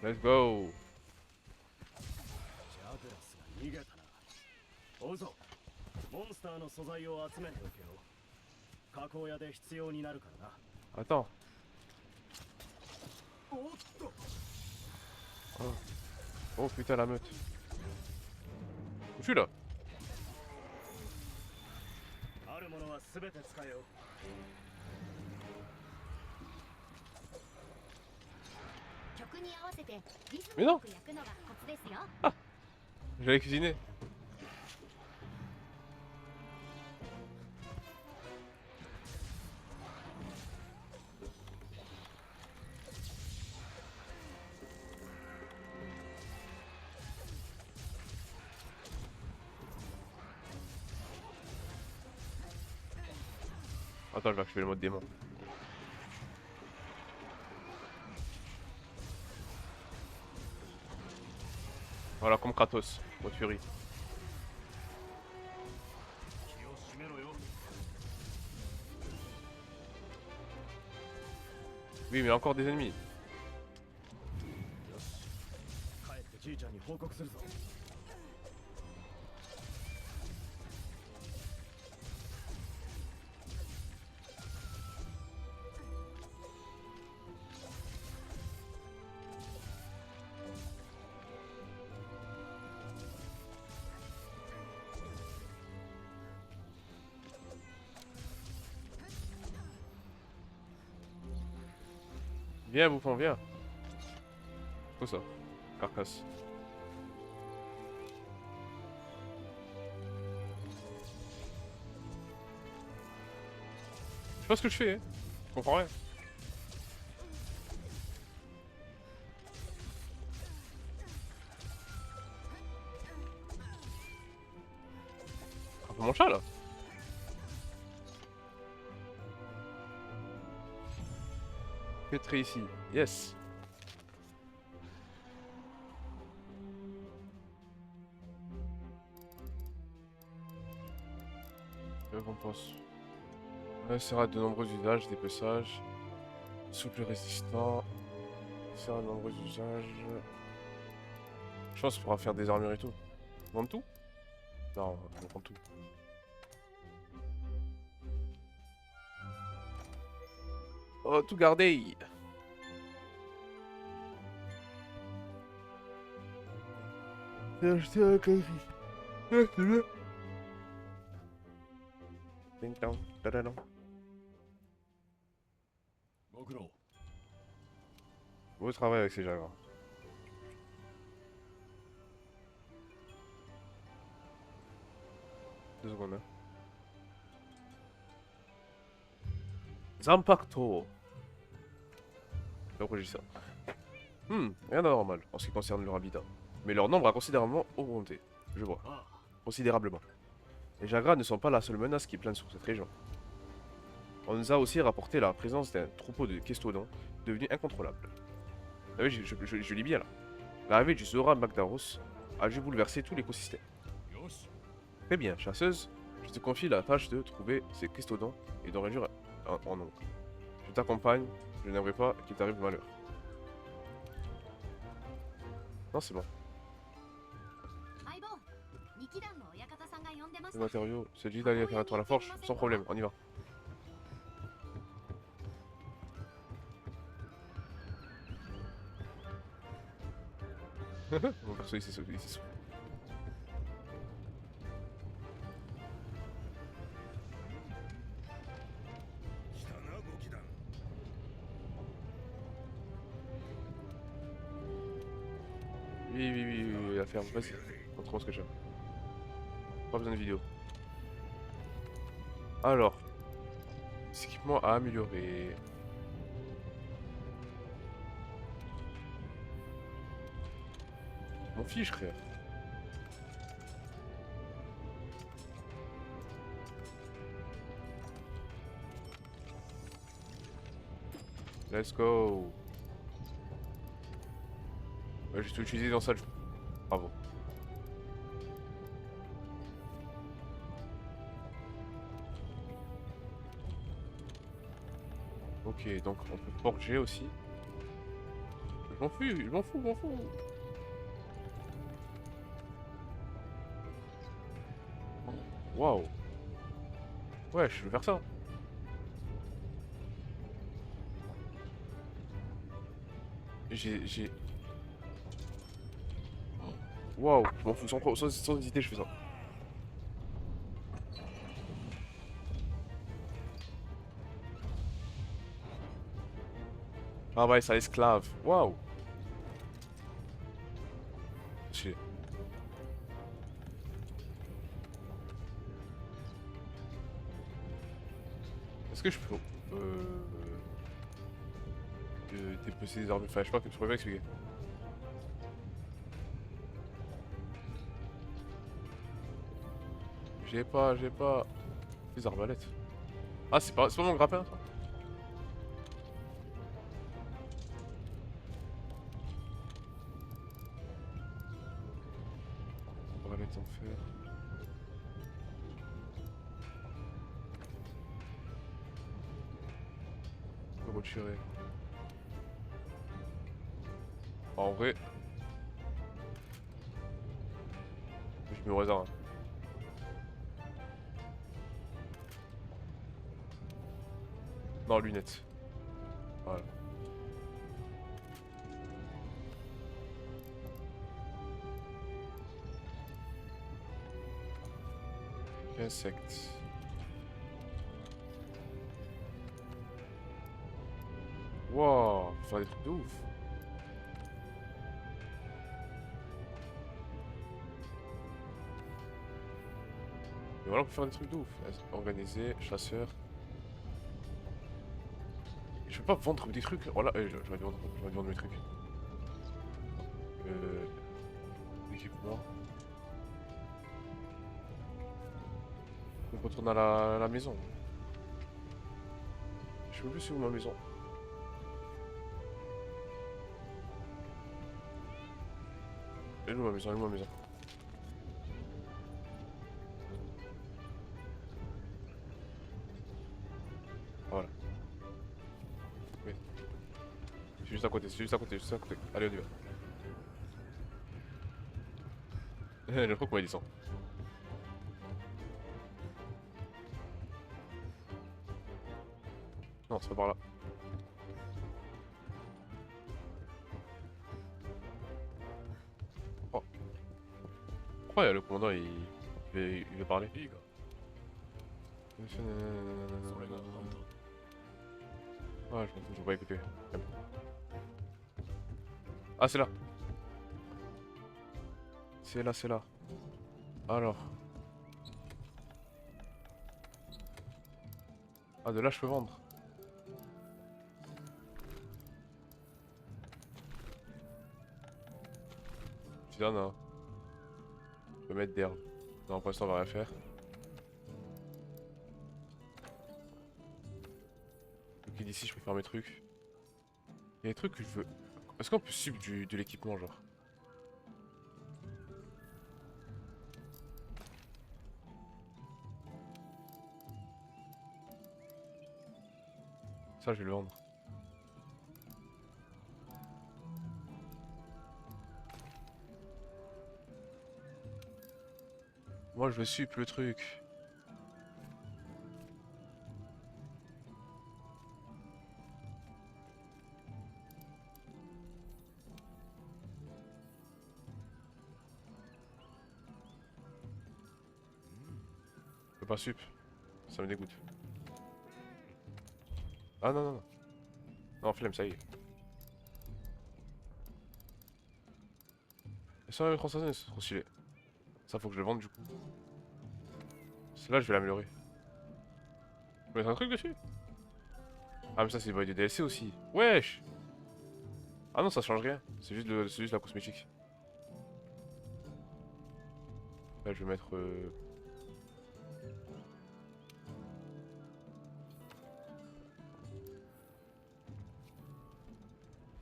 A: Let's go.
C: ジャグラスが逃げたな。追うぞ。モンスターの素材を集めておけよ。加工屋で必要になるからな。
A: Attends.
C: おっと。
A: Oh putain la meute. Je suis là.
C: あるものは全て使えよ。
E: 曲に合わせてリズ
A: えな
E: ムよく焼くのがコツですよ。
A: J'allais cuisiner. Attends, je vais activer le mode démon. Voilà, comme Kratos, mode furie.
C: 気を締めろよ。
A: Oui, mais il y a encore des ennemis.
C: よし。帰ってじいちゃんに報告するぞ。
A: Viens, bouffon, viens. Tout ça. Carcasse. Je sais pas ce que je fais, hein. Je comprends rien. Un peu mon chat là. Pétré ici. Yes. Récompense. Sera de nombreux usages, dépeçage. Souple résistant. Sera de nombreux usages. Je pense qu'on pourra faire des armures et tout. Vendre tout? Non, on va prendre tout. Oh, tout garder. J'ai acheté un clavier. Ah, c'est bien. Ding dong, tadadong.
C: ご苦労。
A: Beau travail avec ces jaguars. Deux secondes. Hein. Zampacto. Pourquoi j'ai ça? Rien d'anormal en ce qui concerne leur habitat. Mais leur nombre a considérablement augmenté. Je vois.
C: ああ。
A: Considérablement. Les Jagras ne sont pas la seule menace qui plane sur cette région. On nous a aussi rapporté la présence d'un troupeau de Kestodons devenu incontrôlable. Ah oui, je lis bien là. L'arrivée du Zora Magdaros a dû bouleverser tout l'écosystème.
C: よし。
A: Très bien, chasseuse, je te confie la tâche de trouver ces Kestodons et d'en réduire en nombre. Je t'accompagne, je n'aimerais pas qu'il t'arrive malheur. Non, c'est bon.
E: 相棒、二期団の親方さんが呼んでまし
A: Les
E: た。
A: matériaux, c'est dit d'aller faire un tour à la forge, sans problème, on y va. Mon perso il s'est sauvé.
F: 来たなご騎団。
A: Oui, la ferme, vas-y. Montre-moi ce que j'ai. Pas besoin de vidéo. Alors, les équipements à améliorer. Mon fiche, frère. Let's go. Ouais, j'ai tout utilisé dans ça. Bravo. Ok, donc on peut forger aussi. Je m'en fous. Waouh. Ouais, je vais faire ça. J'ai... Waouh, je m'en fous, sans hésiter, je fais ça. Ah ouais, ça esclave. Waouh. Chier. Est-ce que je peux... dépecer des armes... Enfin, je sais pas, que tu pourrais m'expliquer. J'ai pas... Des arbalètes. Ah, c'est pas mon grappin, ça. Arbalète en fer. On peut retirer. En vrai... Je mets au hasard. Hein. Non, lunettes. Voilà. Insectes. Wow, faut faire des trucs de ouf. Mais voilà, on peut faire des trucs de ouf. Organisé, chasseur. Je peux pas vendre des trucs. Oh là, j'aurais dû vendre mes trucs. Équipement. On retourne à la maison. Je sais même plus c'est où ma maison. Elle est où ma maison? Elle est où ma maison? Voilà. Oui. C'est juste à côté, c'est juste à côté, juste à côté. Allez, on y va. Le truc m'a dit ça. Non, c'est pas par là. Oh. Pourquoi le commandant il veut parler? Ouais, je m'en fous, je vais pas écouter. Ah, c'est là. C'est là. Alors. Ah, de là, je peux vendre. Putain, non. Je peux mettre d'herbe. Non, pour l'instant, on va rien faire. Ok, d'ici, je peux faire mes trucs. Il y a des trucs que je veux. Est-ce qu'on peut sub de l'équipement, genre? Ça, je vais le vendre. Moi, je veux sup le truc. Je peux pas sup. Ça me dégoûte. Ah non, non, non. Non, flemme, ça y est. Ça, même 300, c'est trop stylé. Ça, faut que je le vende du coup. Celle-là, je vais l'améliorer. Je peux mettre un truc dessus? Ah, mais ça, c'est des boîtes de DLC aussi. Wesh! Ah non, ça change rien. C'est juste, c'est juste la cosmétique. Là, je vais mettre.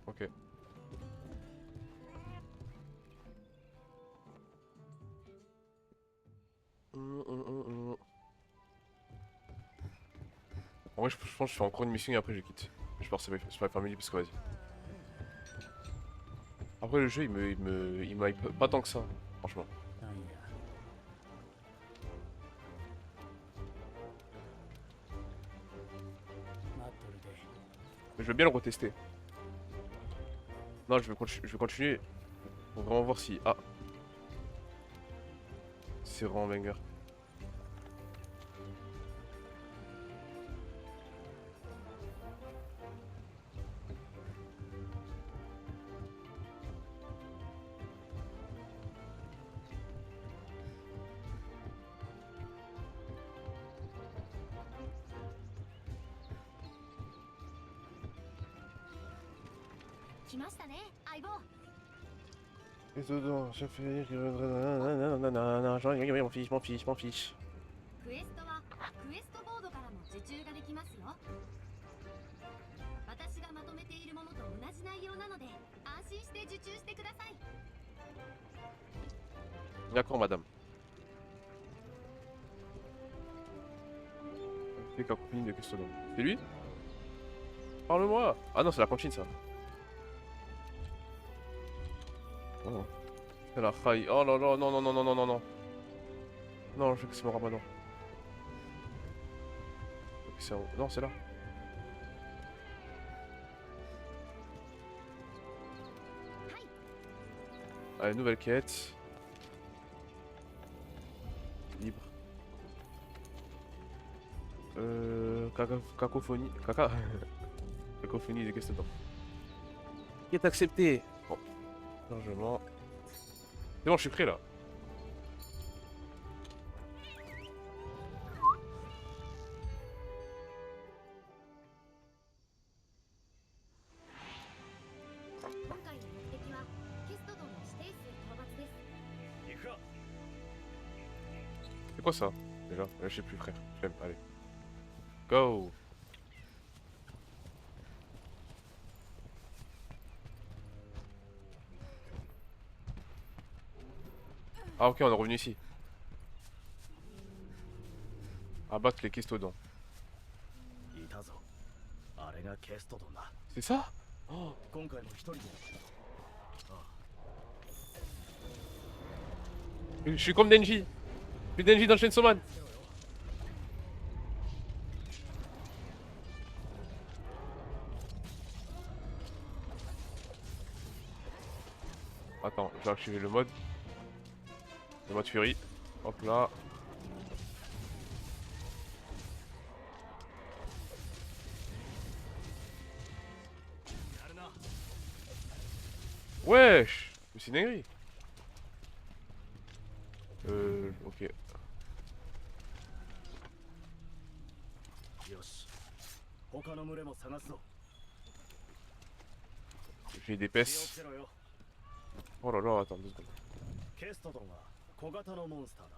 A: Ok. En vrai, je pense que je fais encore une mission et après je quitte. Je pars sur My Family parce que vas-y. Après, le jeu, il me hype pas tant que ça, franchement.
C: なんや待っとるで
A: Mais je veux bien le retester. Non, je vais continuer pour vraiment voir si. Ah! C'est vraiment banger.
E: 来ましたね相棒。
A: Et dedans, je fais. Nanana, m'en fiche, m'en fiche, m'en fiche.
E: クエストはクエストボードからも受注ができますよ。私がまとめているものと同じ内容なので安心して受注してください。
A: D'accord, madame. C'est qu'un compagnie de Custodon. C'est lui? Parle-moi! Ah non, c'est la cantine ça. Oh. C'est la raille. Oh là là, non, non, non, non, non, non, non. Non, je veux que c'est mon ramadan. Ok, c'est en... Non, c'est là. Allez, nouvelle quête. Libre. Cacophonie. Cacophonie de Custodon. Qui est accepté? Bon. Largement. C'est bon, je suis prêt là. C'est quoi ça? Déjà, je sais plus frère. J'aime, allez. Go! Ah ok, on est revenu ici. Abattre les Kestodons.
C: いたぞあれがケストドンだ
A: C'est ça? Oh,
C: 今回も一人で
A: je suis comme Denji. Je suis Denji dans Chainsaw Man. Attends, je vais activer le mode. Le mode Fury. Hop là. Wesh! Mais c'est une dinguerie. Ok.
C: よし他の群れも探すぞ
A: J'ai des
C: 気をつ
A: pèses.
C: けろよ
A: Oh là là, attends 2 secondes.
C: ケストドンは小型のモンスターだ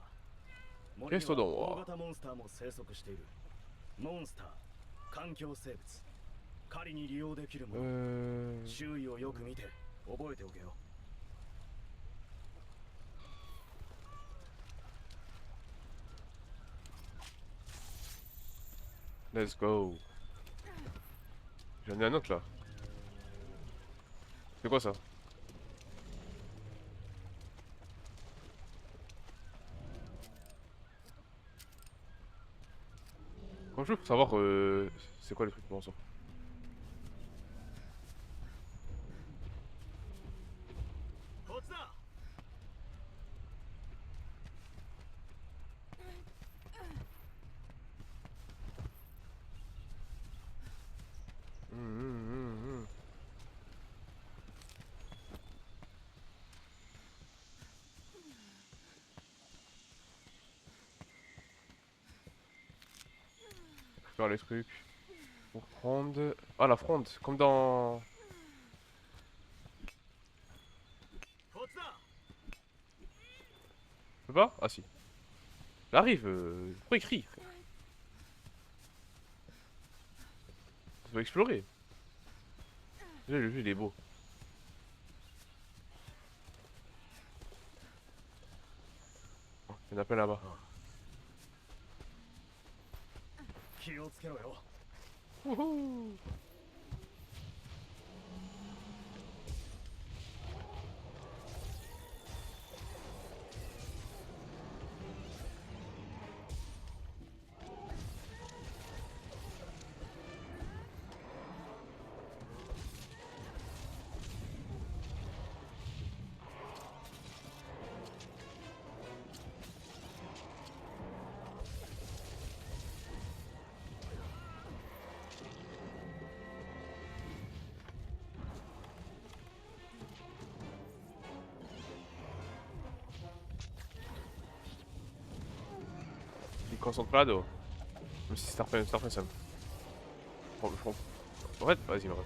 C: 森には
A: ケストドンは
C: 大型モンスターも生息しているモンスター環境生物狩りに利用できるもの周囲をよく見て覚えておけよ
A: Let's go. J'en ai un autre là. C'est quoi ça? Comment je peux savoir c'est quoi le truc pour ça? faire les trucs. Pour fronde. Ah, la fronde, comme dans.
C: こっちだ
A: Je peux pas? Ah si. J'arrive, pourquoi il crie? Ça va explorer. Déjà, le jeu il est beau. Oh, il y en a plein là-bas.
C: 気をつけろよ
A: Wouhou. Il concentre pas là dos. Même si Starfire ça me. Arrête, vas-y, arrête.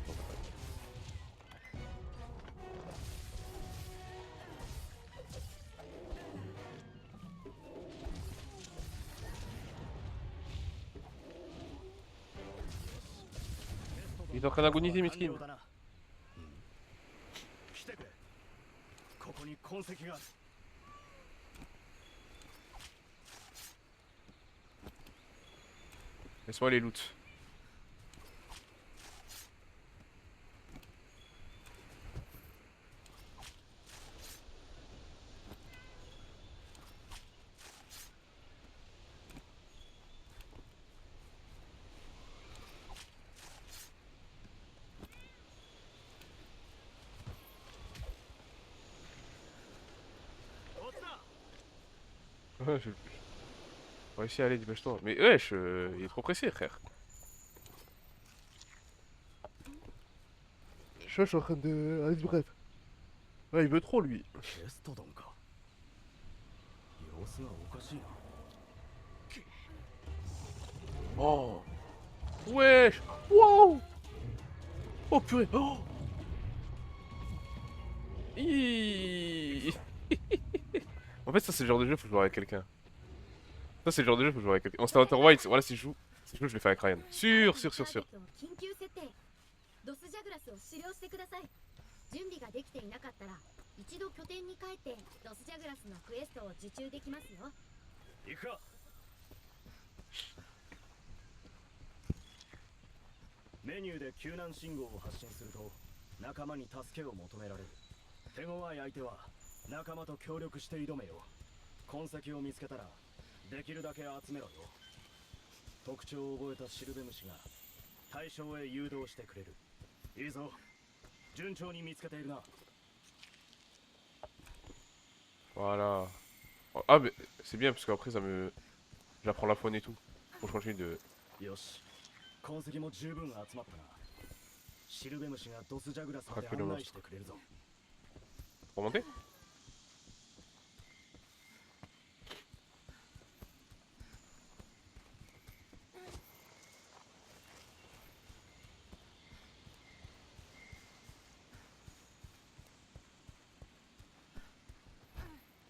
A: Il est en train d'agoniser, miskin.
C: 完了だな来てくれここに痕跡がある
A: Laisse-moi les loot. Ouais, on va essayer d'aller, dépêche-toi. Mais wesh, il est trop pressé, frère. Je suis en train de. Allez, bref. Ouais, il veut trop, lui.
C: テストドンか様子がおかしいな
A: Oh. Wesh. Wow. Oh, purée. Oh. Hi. En fait, ça, c'est le genre de jeu, faut jouer avec quelqu'un. Ça, c'est le genre de jeu, faut jouer avec quelqu'un. On s'est en White, voilà, si je joue, je le fais avec Ryan. Sûr.
E: 緊急設定ドスジャグラスを狩猟してください準備ができていなかったら一度拠点に帰ってドスジャグラスのクエストを受注できますよ
C: 行くかメニューで救難信号を発信すると仲間に助けを求められる手強い相手は仲間と協力して挑めよ痕跡を見つけたらできるだけ集めろよ特徴を覚えたシルベムシが対象へ誘導してくれるいいぞ順調に見つけているな
A: Voilà. Ah, mais c'est bien, parce qu'après, ça me. J'apprends la faune et tout. Pour changer de.
C: よし痕跡も十分集まったなシルベムシがドスジャグラスまで案内してくれるぞ
A: Pour monter?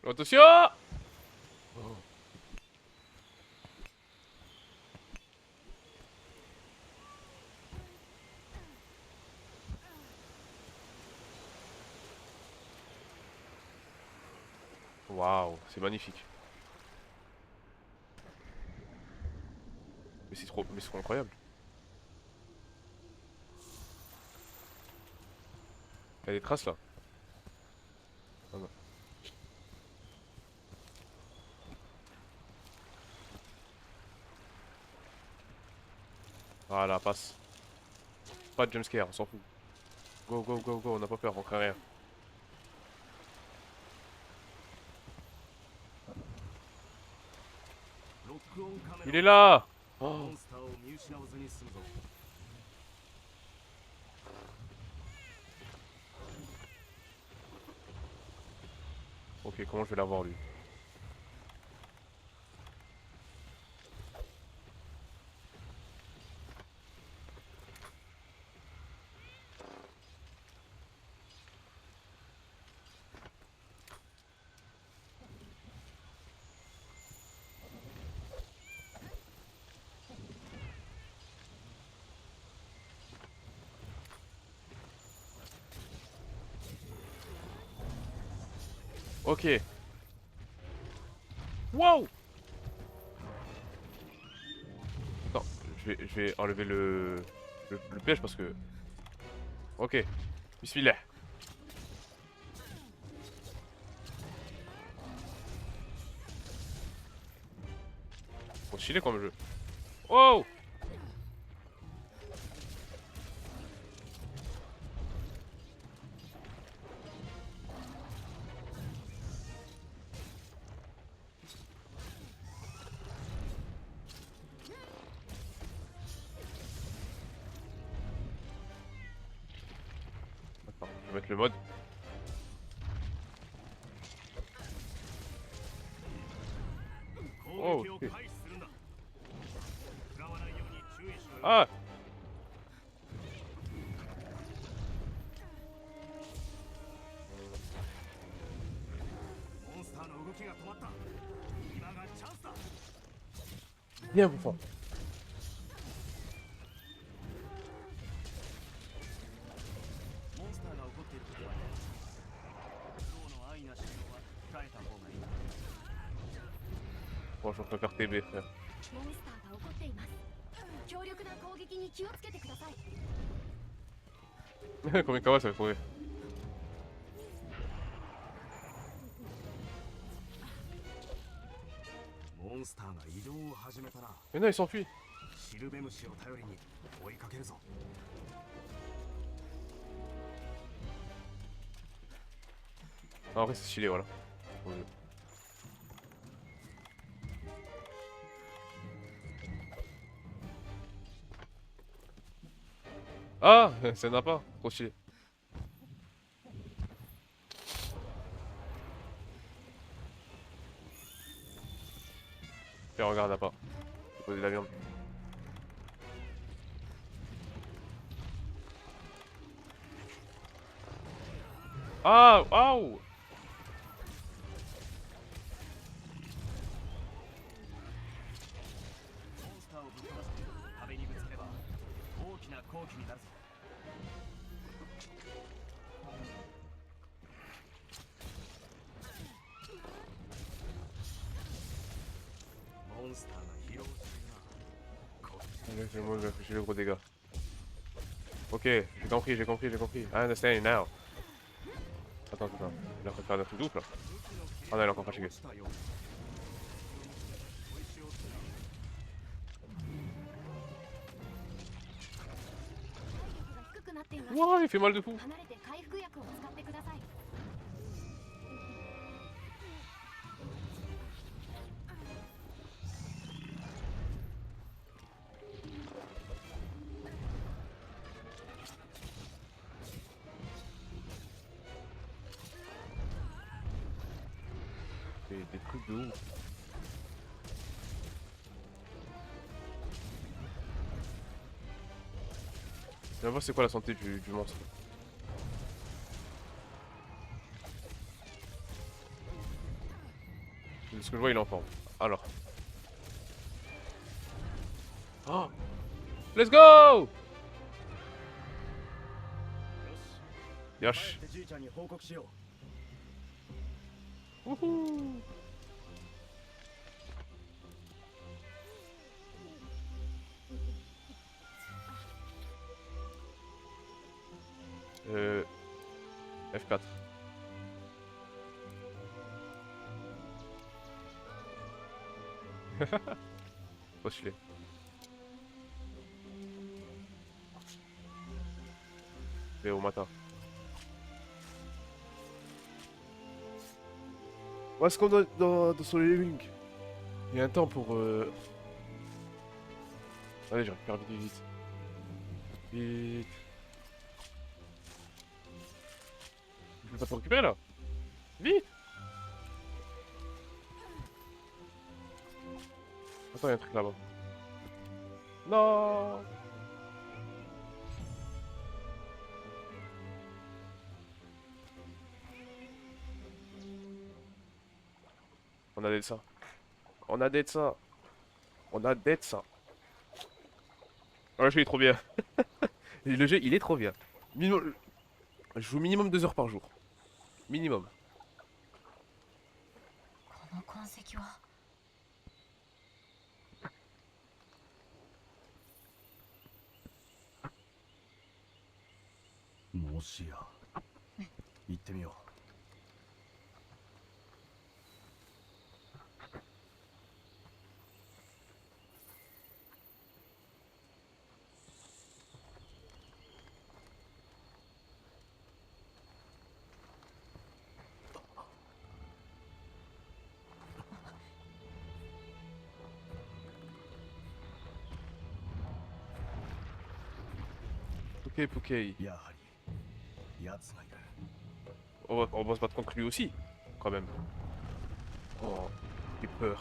A: Attention! Waouh, c'est magnifique. Mais c'est trop incroyable. Il y a des traces là. Ah non. Voilà, passe. Pas de jumpscare, on s'en fout. Go, go, go, go, on n'a pas peur, on craint rien. Il est là! Oh.
C: モンスターを見失わずに済むぞ
A: Ok, comment je vais l'avoir lui? Ok. Wow. Attends, je vais enlever le piège parce que... Ok. Bismillah. Trop stylé comme jeu. Wow. Attends, je vais mettre le mode. Oh,
C: 攻撃を
A: ok.
C: 開始するんだ食らわないように注意しろよ
A: Ah.
C: モンスターの動きが止まった今がチャンスだ
A: Viens, bouffon.
C: モンスターが怒っている時はね象の安易な使用は控えた方がいいな
A: Bon, je préfère TB, frère.
E: モンスターが怒っています強力な攻撃に気をつけてください
A: Combien de kawas ça va trouver?
C: モンスターが移動を始めたら
A: Mais non, il s'enfuit.
C: シルベムシを頼りに追いかけるぞ
A: Non, en vrai, c'est stylé, voilà. Bon jeu. Ah, ça n'a pas. Trop stylé. Et regarde là-bas. J'ai posé de la viande. Ah, waouh.
C: モンスターをぶっ飛ばして壁にぶつければ大きな好機になるぞモンスターが疲労しているなこ
A: Moi, je réfléchis les gros dégâts. Ok, j'ai compris, j'ai compris, j'ai compris. I understand now. Attends, attends. Il est en train de faire un truc de ouf là. Ah non, il est encore fatigué.
C: 落ちたようだ小石を使う
E: 体力が低くなっています
A: Wouah, il fait mal de fou.
E: 離れて回復薬を使ってください
A: Des trucs de ouf. Viens voir c'est quoi la santé du monstre. De ce que je vois il est en forme. Alors. Oh. Let's go.
C: よし
A: Yosh.
C: 帰ってじいちゃんに報告しよう
A: Wouhou. F4. Trop stylé. Et au matin. Où est-ce qu'on doit dans Solo Leveling? Il y a un temps pour... Allez, je récupère vite, vite. Vite. Je vais pas te récupérer là. Vite. Attends, il y a un truc là-bas. Non. On a des de ça. On a des de ça. On a des de ça. Oh, le jeu il est trop bien. Le jeu il est trop bien. Je joue minimum 2 heures par jour. Minimum.
E: 跡は。
C: もしや行ってみよう。
A: Ok, Pokey.
C: やはり奴がいる。
A: On va se battre contre lui aussi, quand même. Oh, j'ai peur.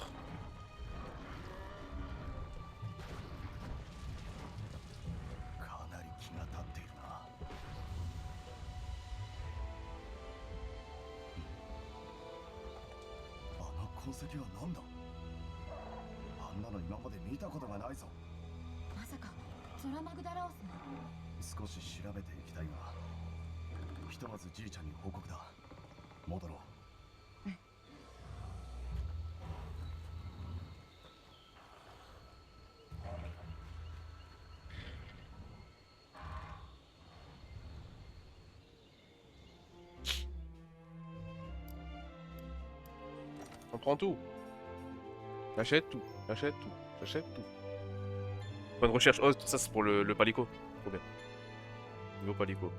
C: かなり気が立っているな。あの痕跡は何だ。あんなの今まで見たことがないぞ。
E: まさかゾラマグダラオスが。
C: 少し調べていきたいが、ひとまずじいちゃんに報告だ。戻ろう。
A: On prend tout. J'achète tout. J'achète tout. J'achète tout. Point de recherche. Oh, ça c'est pour le palico. Trop bien. Niveau palico.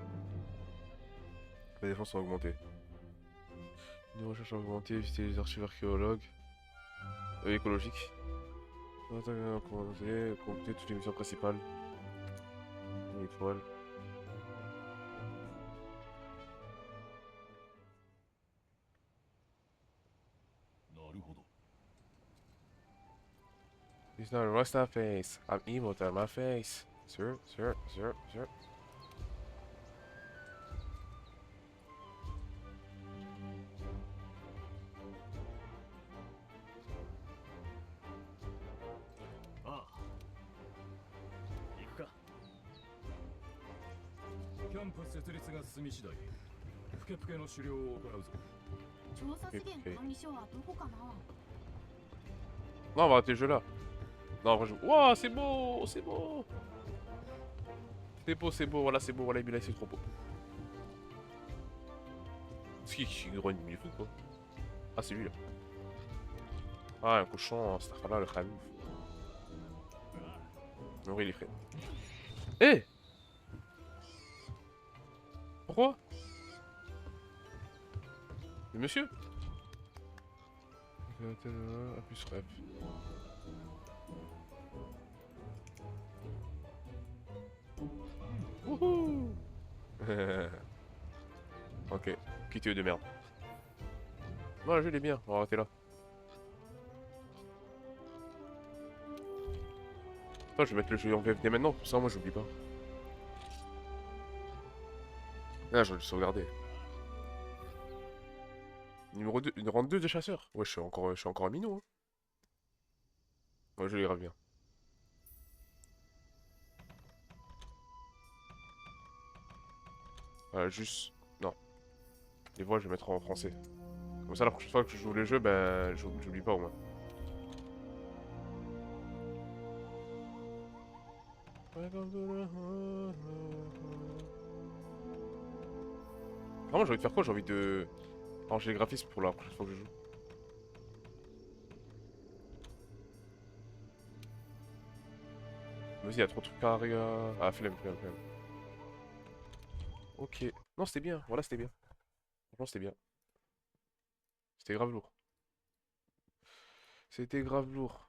A: Les défenses sont augmentées. Les recherches ont augmenté. Visiter les archives archéologues. Écologiques. Compter toutes les missions principales. Une étoile. It's not a Rasta face. I'm emote on my face. Sir.
C: ああ。行くか。
F: キャンプ設立が進み次第プケプケの狩猟を行うぞ。
E: 調査資源管理所はどこかな。
A: Non, on va arrêter le jeu là. Non, en vrai, je... Ouah, c'est beau, c'est beau. C'est beau, voilà, c'est beau, voilà, Emile, c'est trop beau. C'est qui grogne du truc, quoi. Ah, c'est lui là. Ah, un cochon, cette affaire-là, le khalouf. Oui, les frères. Eh! Pourquoi? Le monsieur? A plus rêve. Wouhou. Ok, quittez de merde. Non, le jeu il est bien, on va arrêter là. Attends, je vais mettre le jeu en VFD maintenant, pour ça moi j'oublie pas. Ah, je vais le sauvegarder. Numéro 2, une rang 2 des chasseurs. Ouais, je suis encore un minot. Hein. Ouais, je les grave bien. Juste... Non. Les voix, je vais mettre en français. Comme ça, la prochaine fois que je joue les jeux, ben, j'oublie pas au moins. Vraiment, j'ai envie de faire quoi? J'ai envie de... ranger les graphismes pour la prochaine fois que je joue. Vas-y, il y a trop de trucs à regarder. Ah, flemme. Ok. Non, c'était bien. Voilà, c'était bien. Franchement, c'était bien. C'était grave lourd. C'était grave lourd.